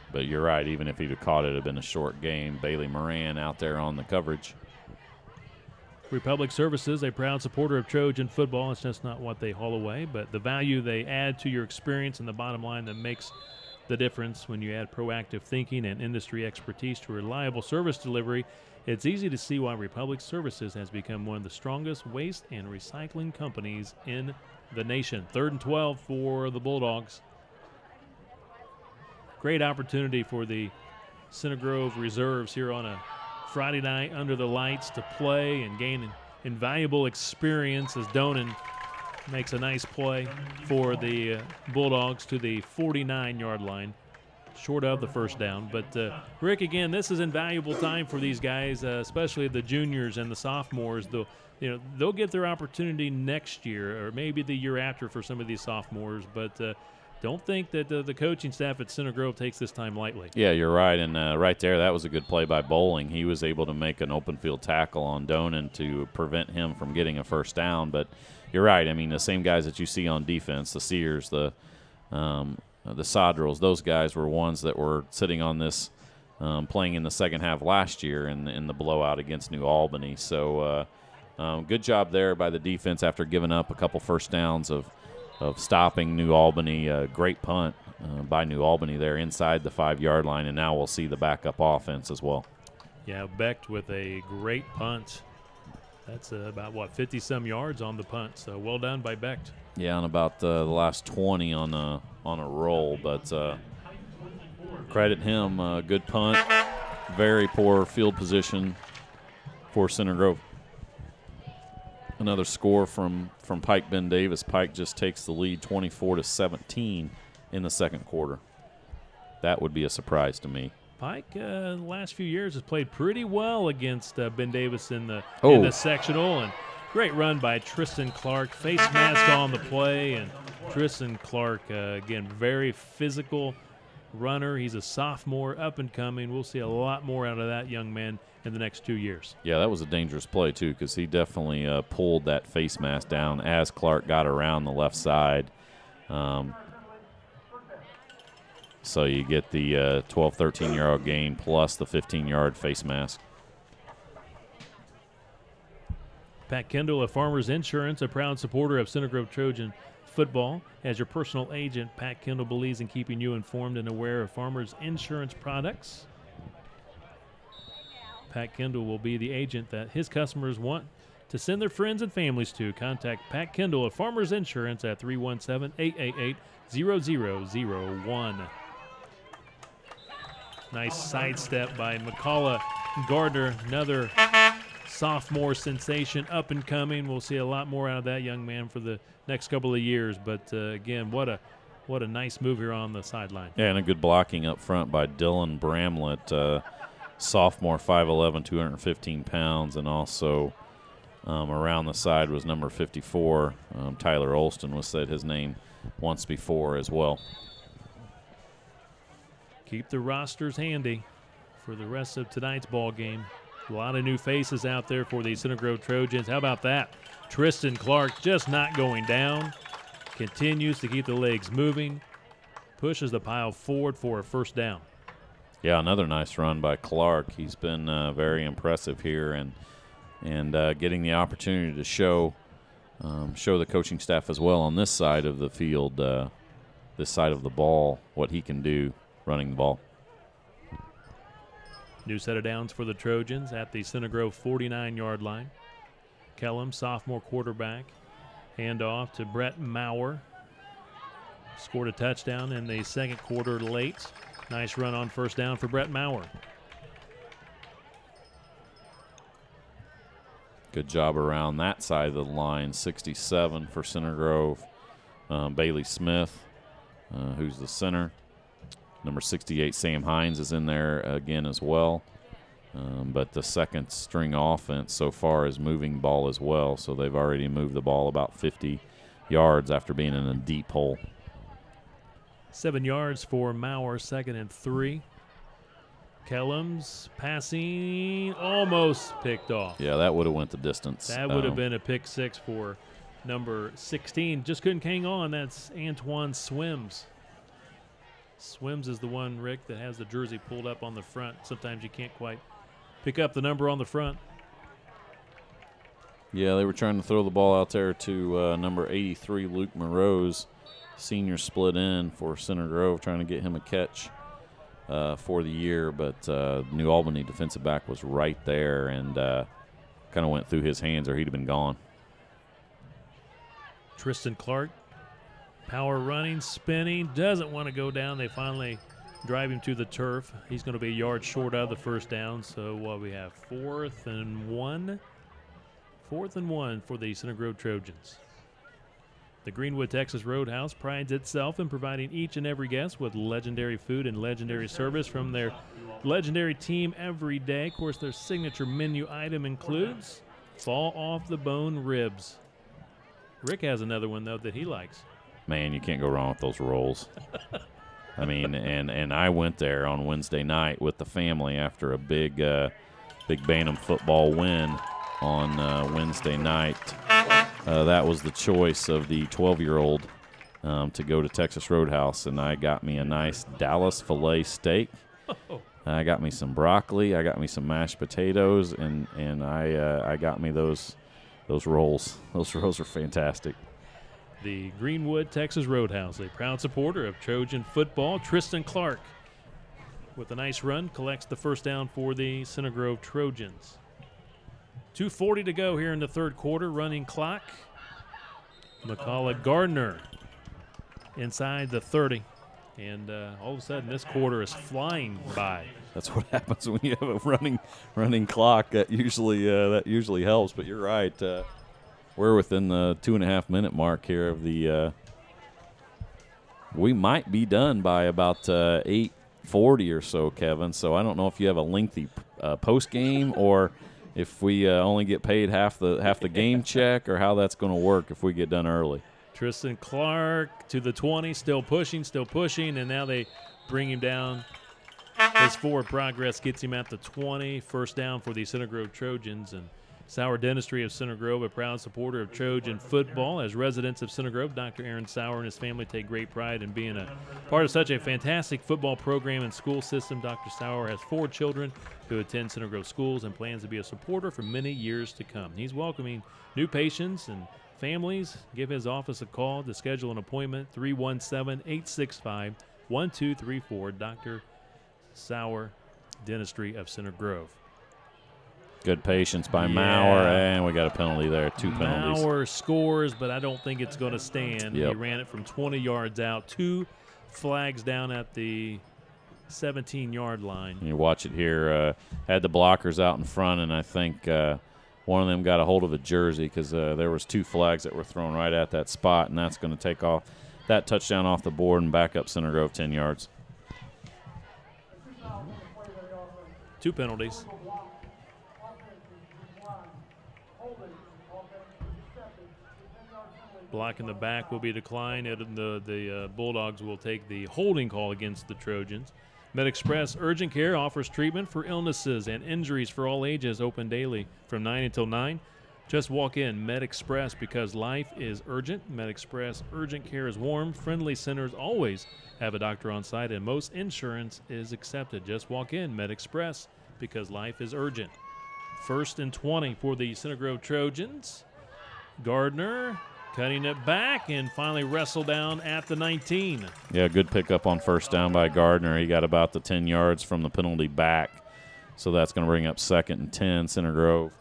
But you're right, even if he'd have caught it, it would have been a short game. Bailey Moran out there on the coverage. Republic Services, a proud supporter of Trojan football. It's just not what they haul away, but the value they add to your experience and the bottom line that makes the difference when you add proactive thinking and industry expertise to reliable service delivery. It's easy to see why Republic Services has become one of the strongest waste and recycling companies in the nation. 3rd and 12 for the Bulldogs. Great opportunity for the Center Grove reserves here on a Friday night under the lights to play and gain an invaluable experience as Donan makes a nice play for the Bulldogs to the 49-yard line, short of the first down. But, Rick, again, this is invaluable time for these guys, especially the juniors and the sophomores. They'll get their opportunity next year or maybe the year after for some of these sophomores, but don't think that the coaching staff at Center Grove takes this time lightly. Yeah, you're right. And right there, that was a good play by Bowling. He was able to make an open field tackle on Donan to prevent him from getting a first down. But you're right. I mean, the same guys that you see on defense, the Sears, the Sodrels, those guys were ones that were sitting on this playing in the second half last year in the blowout against New Albany. So good job there by the defense after giving up a couple first downs of stopping New Albany. Great punt by New Albany there inside the 5-yard line, and now we'll see the backup offense as well. Yeah, Becht with a great punt. That's about, 50-some yards on the punt, so well done by Becht. Yeah, and about the last 20 on a roll, but credit him. Good punt. Very poor field position for Center Grove. Another score from Pike Ben Davis. Pike just takes the lead 24-17 in the second quarter. That would be a surprise to me. Pike, the last few years, has played pretty well against Ben Davis in the sectional. And great run by Tristan Clark. Face mask on the play. And Tristan Clark, again, very physical runner. He's a sophomore, up and coming. We'll see a lot more out of that young man in the next 2 years. Yeah, that was a dangerous play, too, because he definitely pulled that face mask down as Clark got around the left side. So you get the 12, 13-yard gain plus the 15-yard face mask. Pat Kendall of Farmers Insurance, a proud supporter of Center Grove Trojan football. As your personal agent, Pat Kendall believes in keeping you informed and aware of Farmers Insurance products. Pat Kendall will be the agent that his customers want to send their friends and families to. Contact Pat Kendall of Farmers Insurance at 317-888-0001. Nice sidestep by McCullough Gardner, another sophomore sensation, up and coming. We'll see a lot more out of that young man for the next couple of years. But again, what a nice move here on the sideline. Yeah, and a good blocking up front by Dylan Bramlett, sophomore, 5'11", 215 pounds, and also around the side was number 54. Tyler Olston was said his name once before as well. Keep the rosters handy for the rest of tonight's ball game. A lot of new faces out there for the Center Grove Trojans. How about that? Tristan Clark just not going down. Continues to keep the legs moving. Pushes the pile forward for a first down. Yeah, another nice run by Clark. He's been very impressive here and getting the opportunity to show the coaching staff as well on this side of the field, this side of the ball, what he can do running the ball. New set of downs for the Trojans at the Center Grove 49-yard line. Kellum, sophomore quarterback. Handoff to Brett Maurer. Scored a touchdown in the second quarter late. Nice run on first down for Brett Maurer. Good job around that side of the line. 67 for Center Grove. Bailey Smith, who's the center. Number 68, Sam Hines, is in there again as well. But the second string offense so far is moving ball as well. So they've already moved the ball about 50 yards after being in a deep hole. 7 yards for Maurer, 2nd and 3. Kellums passing, almost picked off. Yeah, that would have went the distance. That would have been a pick 6 for number 16. Just couldn't hang on. That's Antoine Swims. Swims is the one, Rick, that has the jersey pulled up on the front. Sometimes you can't quite pick up the number on the front. Yeah, they were trying to throw the ball out there to number 83, Luke Monroe's senior split in for Center Grove, trying to get him a catch for the year. But New Albany defensive back was right there and kind of went through his hands or he'd have been gone. Tristan Clark, power running, spinning, doesn't want to go down. They finally drive him to the turf. He's going to be a yard short of the first down. So what we have, 4th and 1. 4th and 1 for the Center Grove Trojans. The Greenwood Texas Roadhouse prides itself in providing each and every guest with legendary food and legendary service from their legendary team every day. Of course, their signature menu item includes fall off the bone ribs. Rick has another one, though, that he likes. Man, you can't go wrong with those rolls. I mean, and I went there on Wednesday night with the family after a big Bantam football win on Wednesday night. That was the choice of the 12-year-old to go to Texas Roadhouse, and I got me a nice Dallas filet steak. I got me some broccoli. I got me some mashed potatoes, and I got me those rolls. Those rolls are fantastic. The Greenwood Texas Roadhouse, a proud supporter of Trojan football. Tristan Clark, with a nice run, collects the first down for the Center Grove Trojans. 2:40 to go here in the third quarter, running clock. McCullough Gardner inside the 30. And all of a sudden, this quarter is flying by. That's what happens when you have a running clock. That usually helps. But you're right. We're within the 2.5-minute mark here of the. We might be done by about 8:40 or so, Kevin. So I don't know if you have a lengthy post game or if we only get paid half the game check, or how that's going to work if we get done early. Tristan Clark to the 20, still pushing, and now they bring him down. His forward progress gets him at the 20. First down for the Center Grove Trojans. And Sauer Dentistry of Center Grove, a proud supporter of Trojan football. As residents of Center Grove, Dr. Aaron Sauer and his family take great pride in being a part of such a fantastic football program and school system. Dr. Sauer has 4 children who attend Center Grove schools and plans to be a supporter for many years to come. He's welcoming new patients and families. Give his office a call to schedule an appointment, 317-865-1234. Dr. Sauer Dentistry of Center Grove. Good patience by Maurer, and we got a penalty there, 2 penalties. Maurer scores, but I don't think it's going to stand. Yep. He ran it from 20 yards out. 2 flags down at the 17-yard line. You watch it here. Had the blockers out in front, and I think one of them got a hold of a jersey because there was 2 flags that were thrown right at that spot, and that's going to take off that touchdown off the board and back up Center Grove 10 yards. 2 penalties. Block in the back will be declined, and the Bulldogs will take the holding call against the Trojans. MedExpress Urgent Care offers treatment for illnesses and injuries for all ages, open daily from 9 until 9. Just walk in. MedExpress, because life is urgent. MedExpress Urgent Care is warm. Friendly centers always have a doctor on site, and most insurance is accepted. Just walk in. MedExpress, because life is urgent. 1st and 20 for the Center Grove Trojans. Gardner cutting it back and finally wrestled down at the 19. Yeah, good pickup on first down by Gardner. He got about the 10 yards from the penalty back. So that's going to bring up 2nd and 10, Center Grove.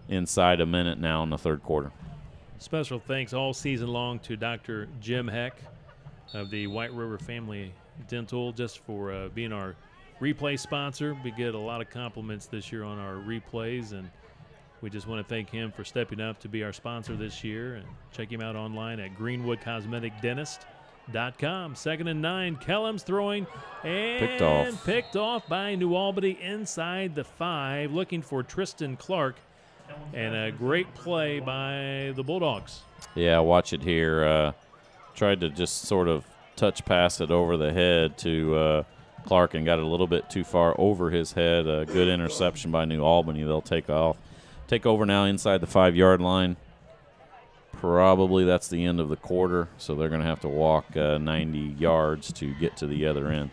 Inside a minute now in the third quarter. Special thanks all season long to Dr. Jim Heck, of the White River Family Dental, just for being our replay sponsor. We get a lot of compliments this year on our replays, and we just want to thank him for stepping up to be our sponsor this year. And check him out online at greenwoodcosmeticdentist.com. 2nd and 9. Kellum's throwing and picked off by New Albany inside the 5, looking for Tristan Clark. And a great play by the Bulldogs. Yeah, watch it here. Tried to just sort of touch pass it over the head to Clark and got it a little bit too far over his head. A good interception by New Albany. They'll take over now inside the 5-yard line. Probably that's the end of the quarter, so they're going to have to walk 90 yards to get to the other end.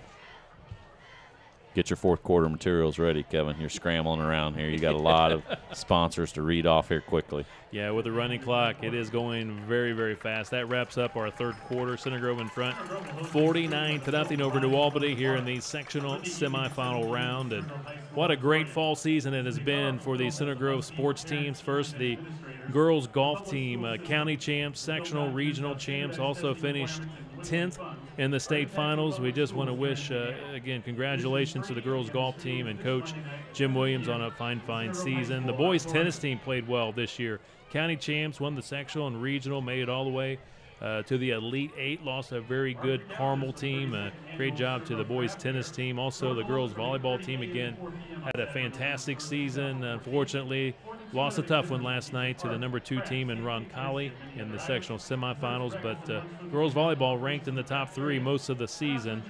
Get your fourth quarter materials ready, Kevin. You're scrambling around here. You got a lot of sponsors to read off here quickly. Yeah, with the running clock, it is going very, very fast. That wraps up our third quarter. Center Grove in front, 49-0 over New Albany here in the sectional semifinal round. And what a great fall season it has been for the Center Grove sports teams. First, the girls golf team, county champs, sectional, regional champs, also finished 10th in the state finals. We just want to wish, again, congratulations to the girls golf team and Coach Jim Williams on a fine season. The boys tennis team played well this year. County champs, won the sectional and regional, made it all the way to the Elite 8, lost a very good Carmel team. Great job to the boys tennis team. Also, the girls volleyball team, again, had a fantastic season. Unfortunately, lost a tough one last night to the number 2 team in Roncalli in the sectional semifinals, but girls volleyball ranked in the top 3 most of the season.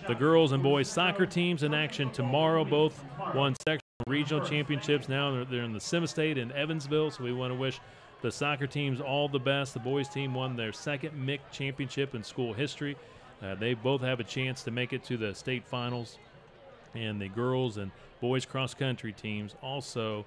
The girls and boys soccer teams in action tomorrow, both won sectional and regional championships. Now they're in the Semi-State in Evansville, so we want to wish the soccer teams all the best. The boys team won their 2nd MIC championship in school history. They both have a chance to make it to the state finals. And the girls and boys cross-country teams also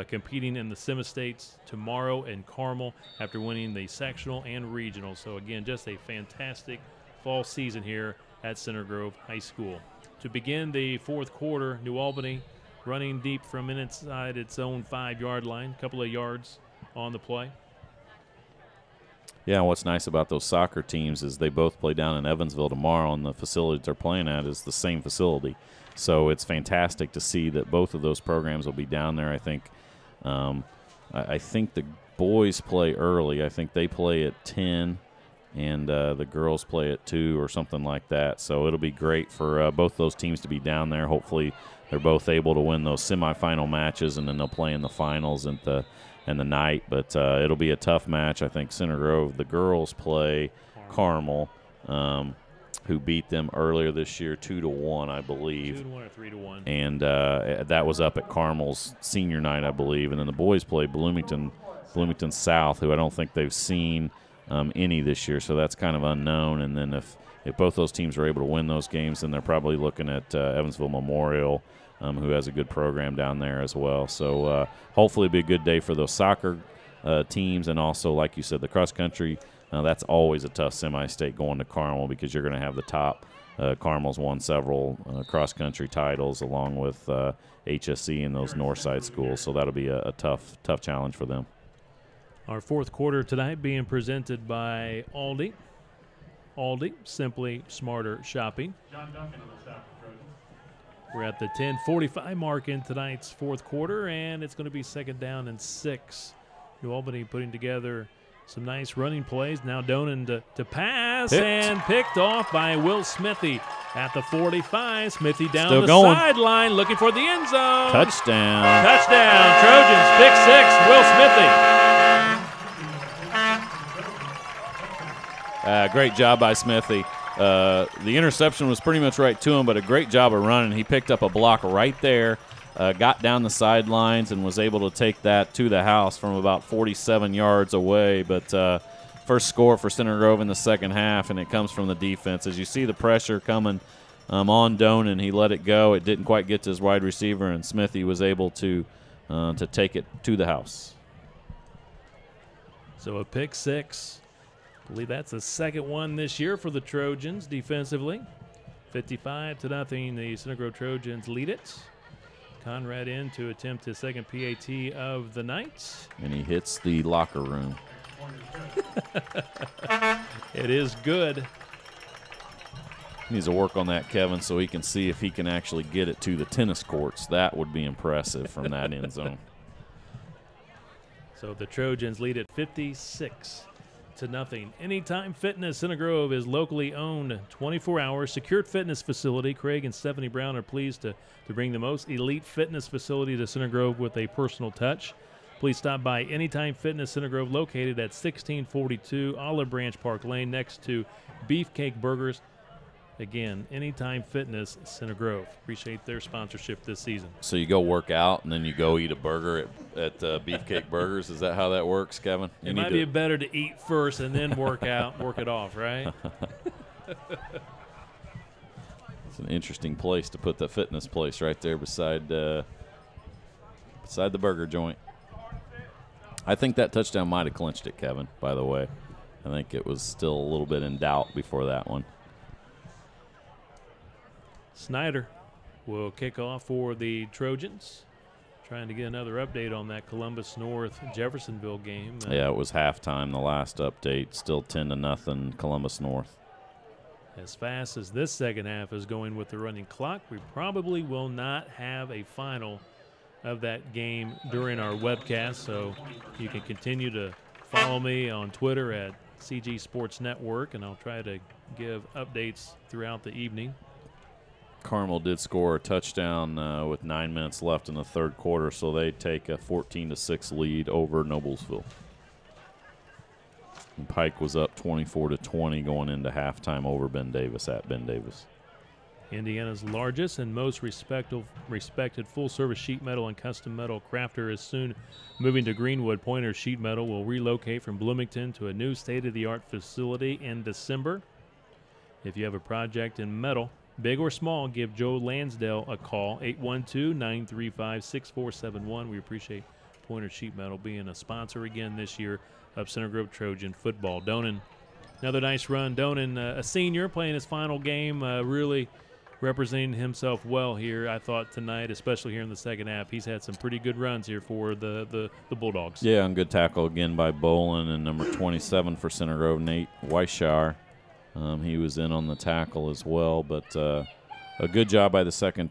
competing in the Semi-States tomorrow in Carmel after winning the sectional and regional. So, again, just a fantastic fall season here at Center Grove High School. To begin the fourth quarter, New Albany running deep from inside its own 5-yard line, a couple of yards on the play. Yeah, what's nice about those soccer teams is they both play down in Evansville tomorrow, and the facility they're playing at is the same facility. So it's fantastic to see that both of those programs will be down there. I think the boys play early. I think they play at 10, and the girls play at 2 or something like that. So it'll be great for both those teams to be down there. Hopefully they're both able to win those semifinal matches, and then they'll play in the finals and the night. But it'll be a tough match. I think Center Grove, the girls play Carmel, who beat them earlier this year 2-1, I believe. 2-1 or 3-1. And that was up at Carmel's senior night, I believe. And then the boys play Bloomington South, who I don't think they've seen any this year, so that's kind of unknown. And then if both those teams are able to win those games, then they're probably looking at Evansville Memorial, who has a good program down there as well. So hopefully it'll be a good day for those soccer teams, and also, like you said, the cross-country. That's always a tough semi-state going to Carmel, because you're going to have the top. Carmel's won several cross-country titles along with HSC and those Northside schools, so that'll be a tough challenge for them. Our fourth quarter tonight being presented by Aldi. Aldi, simply smarter shopping. We're at the 10:45 mark in tonight's fourth quarter, and it's going to be 2nd down and 6. New Albany putting together some nice running plays. Now Donan to pass, and picked off by Will Smithy at the 45. Smithy down Still the going. sideline looking for the end zone. Touchdown. Trojans, pick 6, Will Smithy. Great job by Smithy. The interception was pretty much right to him, but a great job of running. He picked up a block right there, got down the sidelines, and was able to take that to the house from about 47 yards away. But first score for Center Grove in the second half, and it comes from the defense. As you see the pressure coming on Donan, he let it go. It didn't quite get to his wide receiver, and Smithy was able to take it to the house. So a pick 6. I believe that's the second one this year for the Trojans defensively. 55-0, the Center Grove Trojans lead it. Conrad in to attempt his second PAT of the night. And he hits the locker room. It is good. He needs to work on that, Kevin, so he can see if he can actually get it to the tennis courts. That would be impressive from that end zone. So the Trojans lead at 56-0. Anytime Fitness Center Grove is locally owned, 24-hour secured fitness facility. Craig and Stephanie Brown are pleased to bring the most elite fitness facility to Center Grove with a personal touch. Please stop by Anytime Fitness Center Grove, located at 1642 Olive Branch Park Lane, next to Beefcake Burgers. Again, Anytime Fitness Center Grove. Appreciate their sponsorship this season. So you go work out and then you go eat a burger at Beefcake Burgers. Is that how that works, Kevin? It might be better to eat first and then work out, work it off, right? It's an interesting place to put the fitness place right there beside the burger joint. I think that touchdown might have clinched it, Kevin, by the way. I think it was still a little bit in doubt before that one. Snyder will kick off for the Trojans. Trying to get another update on that Columbus North Jeffersonville game. Yeah, it was halftime, the last update. Still 10-0 Columbus North. As fast as this second half is going with the running clock, we probably will not have a final of that game during our webcast. So you can continue to follow me on Twitter at CG Sports Network, and I'll try to give updates throughout the evening. Carmel did score a touchdown with 9 minutes left in the third quarter, so they take a 14-6 lead over Noblesville. And Pike was up 24-20 going into halftime over Ben Davis at Ben Davis. Indiana's largest and most respected full-service sheet metal and custom metal crafter is soon moving to Greenwood. Pointer Sheet Metal will relocate from Bloomington to a new state-of-the-art facility in December. If you have a project in metal, big or small, give Joe Lansdale a call, 812-935-6471. We appreciate Pointer Sheet Metal being a sponsor again this year of Center Grove Trojan football. Donan, another nice run. Donan, a senior, playing his final game, really representing himself well here, I thought, tonight, especially here in the second half. He's had some pretty good runs here for the Bulldogs. Yeah, and good tackle again by Bolin, and number 27 for Center Grove, Nate Weishauer. He was in on the tackle as well, but a good job by the second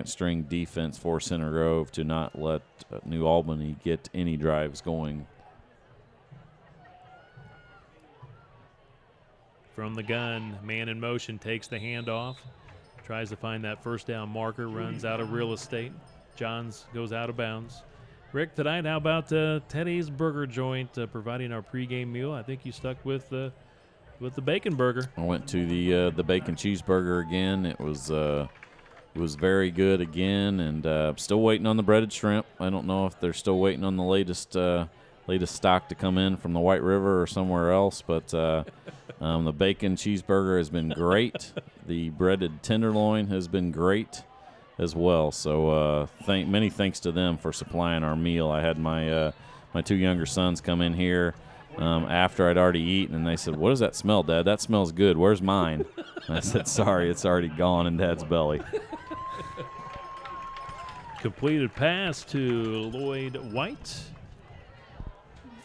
string defense for Center Grove to not let New Albany get any drives going. From the gun, man in motion, takes the handoff, tries to find that first down marker, runs out of real estate. Johns goes out of bounds. Rick, tonight, how about Teddy's Burger Joint providing our pregame meal? I think you stuck with the bacon burger. I went to the bacon cheeseburger again. It was very good again, and still waiting on the breaded shrimp. I don't know if they're still waiting on the latest stock to come in from the White River or somewhere else, but the bacon cheeseburger has been great. The breaded tenderloin has been great as well. So many thanks to them for supplying our meal. I had my two younger sons come in here after I'd already eaten, and they said, "What does that smell, Dad? That smells good. Where's mine?" And I said, "Sorry, it's already gone in Dad's belly." Completed pass to Lloyd White.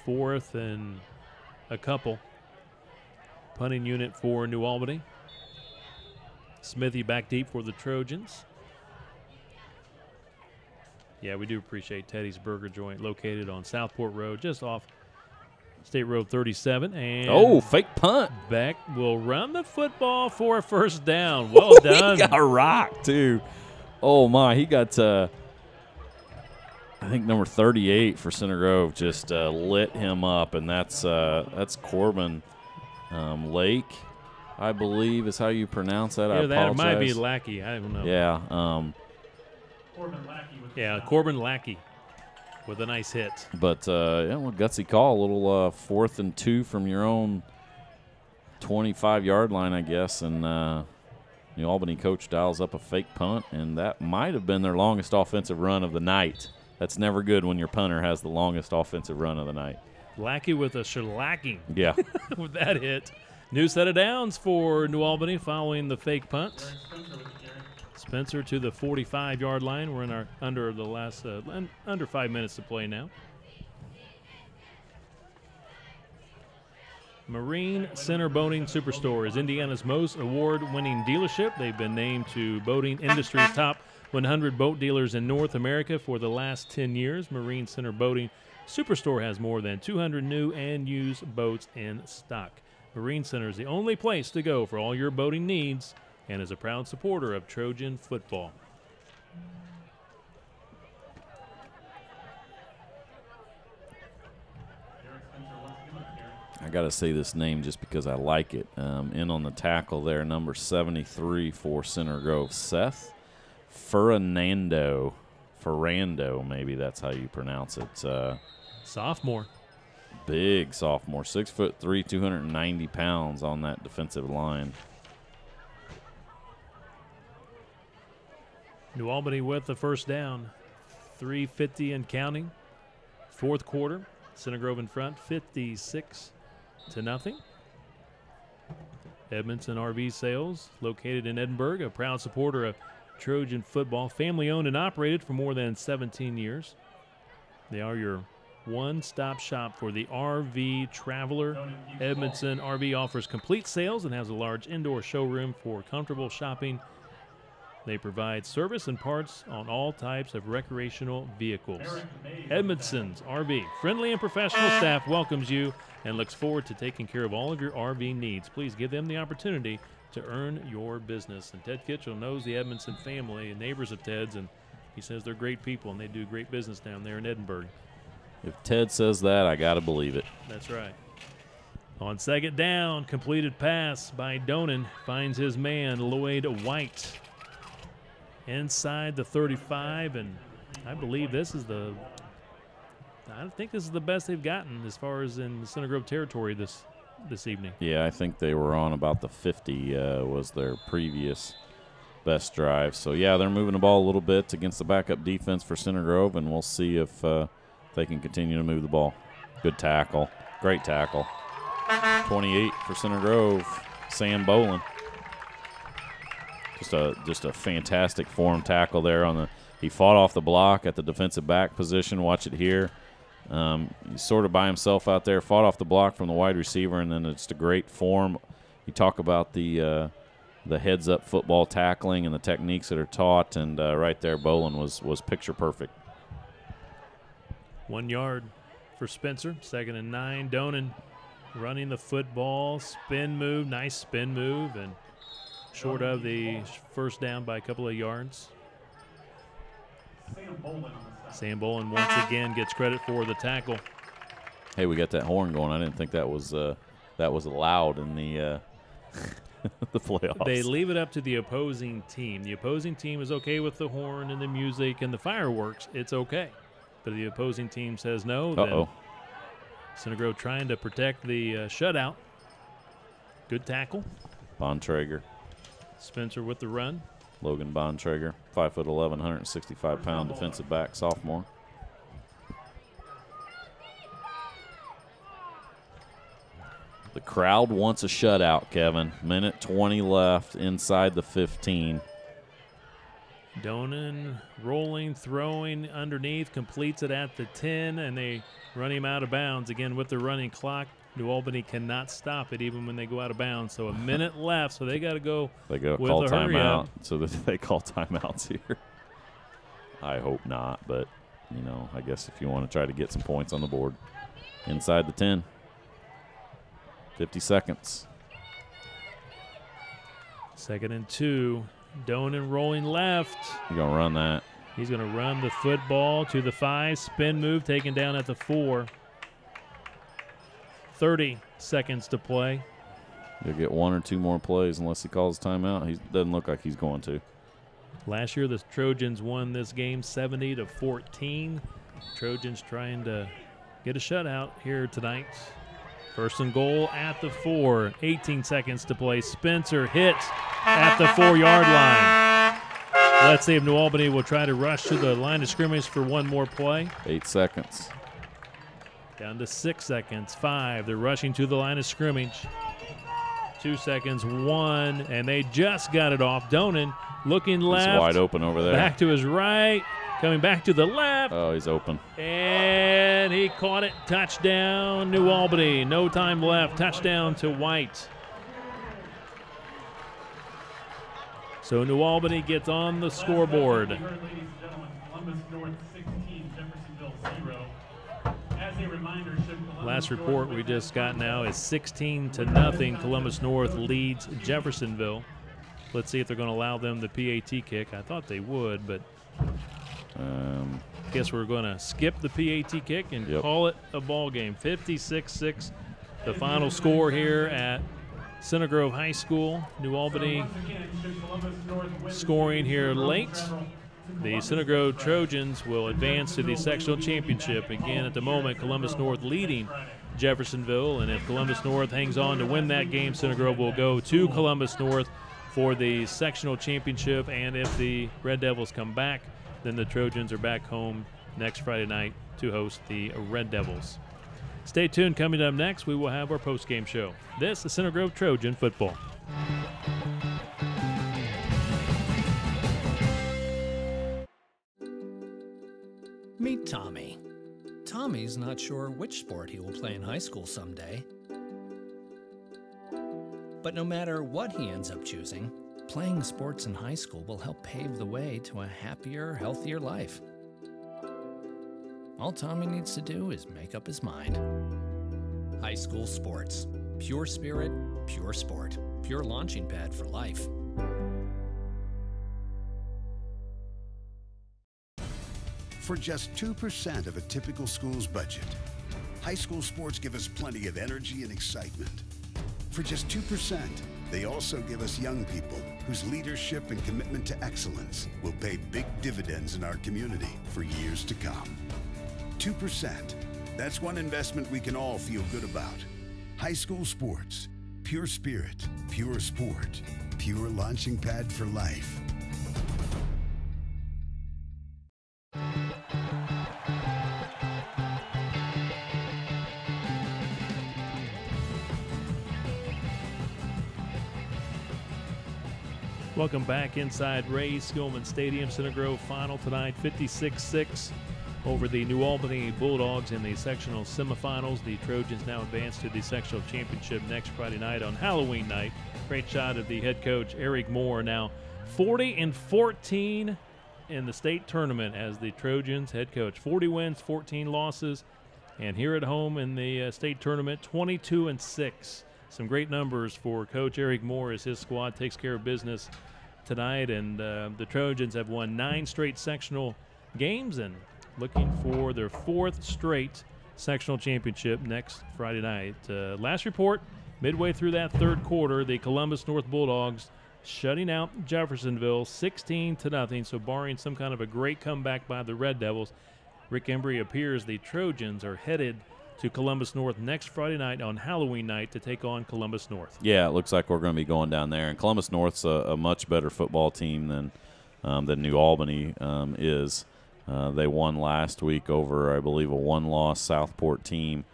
4th and a couple. Punting unit for New Albany. Smithy back deep for the Trojans. Yeah, we do appreciate Teddy's Burger Joint, located on Southport Road, just off State Road 37. And fake punt. Beck will run the football for a first down. Well done. He got rocked, too. Oh, my. He got, I think, number 38 for Center Grove just lit him up, and that's Corbin Lake, I believe is how you pronounce that. Yeah, I apologize. That might be Lackey. I don't know. Yeah. Corbin Lackey with a nice hit. But, gutsy call. A little 4th and 2 from your own 25-yard line, I guess. And New Albany coach dials up a fake punt, and that might have been their longest offensive run of the night. That's never good when your punter has the longest offensive run of the night. Lackey with a shellacking. Yeah. With that hit. New set of downs for New Albany following the fake punt. Spencer to the 45-yard line. We're in under 5 minutes to play now. Marine Center Boating Superstore is Indiana's most award-winning dealership. They've been named to boating industry's top 100 boat dealers in North America for the last 10 years. Marine Center Boating Superstore has more than 200 new and used boats in stock. Marine Center is the only place to go for all your boating needs and is a proud supporter of Trojan football. I got to say this name just because I like it. In on the tackle there, number 73 for Center Grove, Seth Ferrando, maybe that's how you pronounce it. Sophomore. Big sophomore, 6'3", 290 pounds on that defensive line. New Albany with the first down, 3:50 and counting. Fourth quarter, Center Grove in front, 56-0. Edmondson RV Sales, located in Edinburgh, a proud supporter of Trojan football, family owned and operated for more than 17 years. They are your one-stop shop for the RV traveler. Edmondson RV offers complete sales and has a large indoor showroom for comfortable shopping. They provide service and parts on all types of recreational vehicles. Edmondson's RV, friendly and professional staff welcomes you and looks forward to taking care of all of your RV needs. Please give them the opportunity to earn your business. And Ted Kitchell knows the Edmondson family and neighbors of Ted's, and he says they're great people and they do great business down there in Edinburgh. If Ted says that, I got to believe it. That's right. On second down, completed pass by Donan finds his man, Lloyd White, inside the 35, and I believe I think this is the best they've gotten as far as in the Center Grove territory this evening. Yeah, I think they were on about the 50 was their previous best drive. So, yeah, they're moving the ball a little bit against the backup defense for Center Grove, and we'll see if they can continue to move the ball. Good tackle. Great tackle. 28 for Center Grove, Sam Bolin. Just a fantastic form tackle there he fought off the block at the defensive back position. Watch it here. He's sort of by himself out there, fought off the block from the wide receiver, and then it's a great form. You talk about the heads-up football tackling and the techniques that are taught, and right there Bolin was picture perfect. 1 yard for Spencer, 2nd and 9. Donan running the football, spin move, nice spin move, and short of the first down by a couple of yards. Sam Bolin once again gets credit for the tackle. Hey, we got that horn going. I didn't think that was allowed in the the playoffs. They leave it up to the opposing team. The opposing team is okay with the horn and the music and the fireworks. It's okay. But if the opposing team says no, then Center Grove trying to protect the shutout. Good tackle. Bontrager. Spencer with the run. Logan Bontrager, 5'11", 165-pound defensive back, sophomore. The crowd wants a shutout, Kevin. Minute 20 left inside the 15. Donan rolling, throwing underneath, completes it at the 10, and they run him out of bounds. Again, with the running clock, New Albany cannot stop it even when they go out of bounds. So a minute left, so they got to go. They go with call a hurry timeout, up. so that they call timeouts here. I hope not, but, I guess if you want to try to get some points on the board. Inside the 10. 50 seconds. 2nd and 2. Donan rolling left. You're going to run that. He's going to run the football to the 5. Spin move taken down at the 4. 30 seconds to play. He'll get 1 or 2 more plays unless he calls timeout. He doesn't look like he's going to. Last year, the Trojans won this game 70-14. Trojans trying to get a shutout here tonight. 1st and goal at the 4. 18 seconds to play. Spencer hits at the 4-yard line. Let's see if New Albany will try to rush to the line of scrimmage for one more play. 8 seconds. Down to 6 seconds. 5. They're rushing to the line of scrimmage. 2 seconds. 1. And they just got it off. Donan looking left. He's wide open over there. Back to his right. coming back to the left. Oh, he's open. And he caught it. Touchdown, New Albany. No time left. Touchdown to White. So New Albany gets on the scoreboard. Ladies and gentlemen, Columbus North 16, Jeffersonville 0. As a reminder, should Columbus Last North report win we that just got game, now is 16-0. Columbus North leads Jeffersonville. Let's see if they're going to allow them the PAT kick. I thought they would, but guess we're going to skip the PAT kick and call it a ball game. 56-6, the final score here at Center Grove High School. New Albany scoring here late. The Center Grove Trojans will advance to the sectional championship. Again, at the moment, Columbus North leading Jeffersonville, and if Columbus North hangs on to win that game, Center Grove will go to Columbus North for the sectional championship, and if the Red Devils come back, then the Trojans are back home next Friday night to host the Red Devils. Stay tuned. Coming up next, we will have our post-game show. This is Center Grove Trojan football. Meet Tommy. Tommy's not sure which sport he will play in high school someday. But no matter what he ends up choosing, playing sports in high school will help pave the way to a happier, healthier life. All Tommy needs to do is make up his mind. High school sports. Pure spirit, pure sport. Pure launching pad for life. For just 2% of a typical school's budget, high school sports give us plenty of energy and excitement. For just 2%, they also give us young people whose leadership and commitment to excellence will pay big dividends in our community for years to come. 2%. That's one investment we can all feel good about. High school sports. Pure spirit, pure sport, pure launching pad for life. Welcome back inside Ray Skillman Stadium. Center Grove final tonight, 56-6 over the New Albany Bulldogs in the sectional semifinals. The Trojans now advance to the sectional championship next Friday night on Halloween night. Great shot of the head coach, Eric Moore, now 40-14 in the state tournament as the Trojans head coach. 40 wins, 14 losses, and here at home in the state tournament, 22-6. Some great numbers for Coach Eric Moore as his squad takes care of business tonight, and the Trojans have won 9 straight sectional games and looking for their 4th straight sectional championship next Friday night. Last report, midway through that third quarter, the Columbus North Bulldogs shutting out Jeffersonville 16-0, so barring some kind of a great comeback by the Red Devils, Rick Embry appears the Trojans are headed to Columbus North next Friday night on Halloween night to take on Columbus North. Yeah, it looks like we're going to be going down there. And Columbus North's a much better football team than New Albany is. They won last week over, I believe, a one-loss Southport team.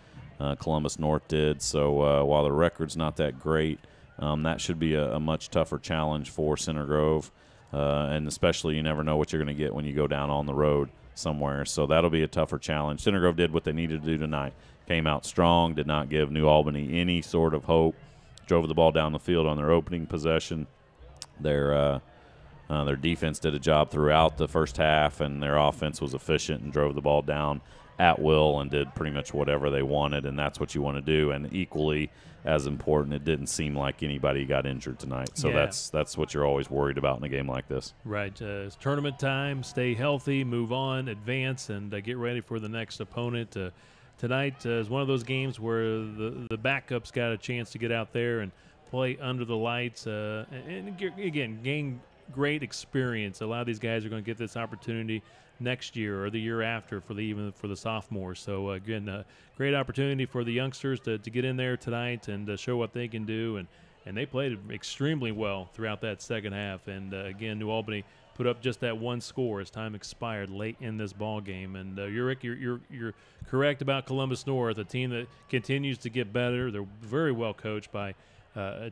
Columbus North did. So while the record's not that great, that should be a much tougher challenge for Center Grove. And especially you never know what you're going to get when you go down on the road somewhere. So that'll be a tougher challenge. Center Grove did what they needed to do tonight. Came out strong, did not give New Albany any sort of hope. Drove the ball down the field on their opening possession. Their defense did a job throughout the first half, and their offense was efficient and drove the ball down at will and did pretty much whatever they wanted, and that's what you want to do. And equally as important, it didn't seem like anybody got injured tonight. So Yeah. that's what you're always worried about in a game like this. Right. It's tournament time. Stay healthy, move on, advance, and get ready for the next opponent. Tonight is one of those games where the backups got a chance to get out there and play under the lights. And again, gain great experience. A lot of these guys are going to get this opportunity next year or the year after even for the sophomores. So, again, great opportunity for the youngsters to get in there tonight and show what they can do. And they played extremely well throughout that second half. And, again, New Albany put up just that one score as time expired late in this ball game. And you're correct about Columbus North, a team that continues to get better. They're very well coached by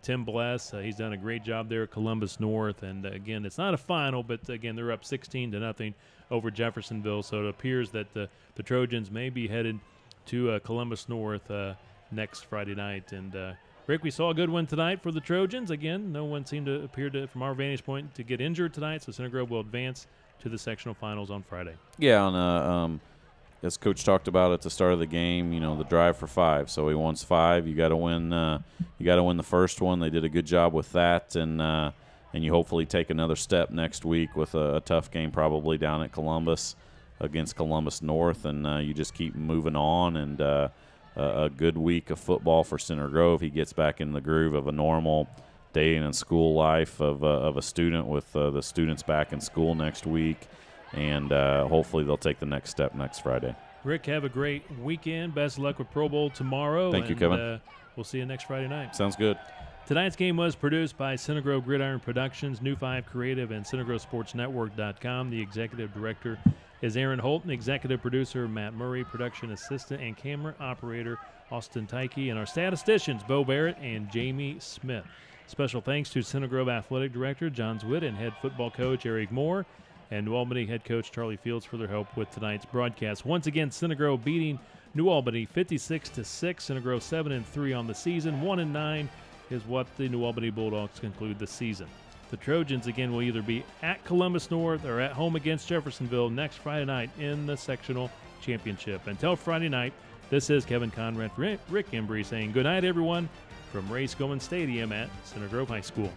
Tim Bless, he's done a great job there at Columbus North. And again, it's not a final, but again, they're up 16-0 over Jeffersonville. So it appears that the Trojans may be headed to Columbus North next Friday night. And Rick, we saw a good one tonight for the Trojans. Again, no one seemed to appear to, from our vantage point, to get injured tonight. So Center Grove will advance to the sectional finals on Friday. Yeah, on as Coach talked about at the start of the game, the drive for 5. So he wants 5. You got to win. You got to win the first one. They did a good job with that, and you hopefully take another step next week with a tough game probably down at Columbus against Columbus North, and you just keep moving on. And a good week of football for Center Grove. He gets back in the groove of a normal day in school life of a student with the students back in school next week. And hopefully they'll take the next step next Friday. Rick, have a great weekend. Best of luck with Pro Bowl tomorrow. Thank you, Kevin. We'll see you next Friday night. Sounds good. Tonight's game was produced by Center Grove Gridiron Productions, New 5 Creative, and CenterGroveSportsNetwork.com. The executive director is Aaron Holton, executive producer Matt Murray, production assistant and camera operator Austin Tyke, and our statisticians Bo Barrett and Jamie Smith. Special thanks to Center Grove athletic director John Zwitt and head football coach Eric Moore, and New Albany head coach Charlie Fields for their help with tonight's broadcast. Once again, Center Grove beating New Albany 56-6. Center Grove 7-3 on the season. 1-9 is what the New Albany Bulldogs conclude the season. The Trojans again will either be at Columbus North or at home against Jeffersonville next Friday night in the sectional championship. Until Friday night, this is Kevin Conrad, Rick Embry saying good night, everyone, from Ray Scoman Stadium at Center Grove High School.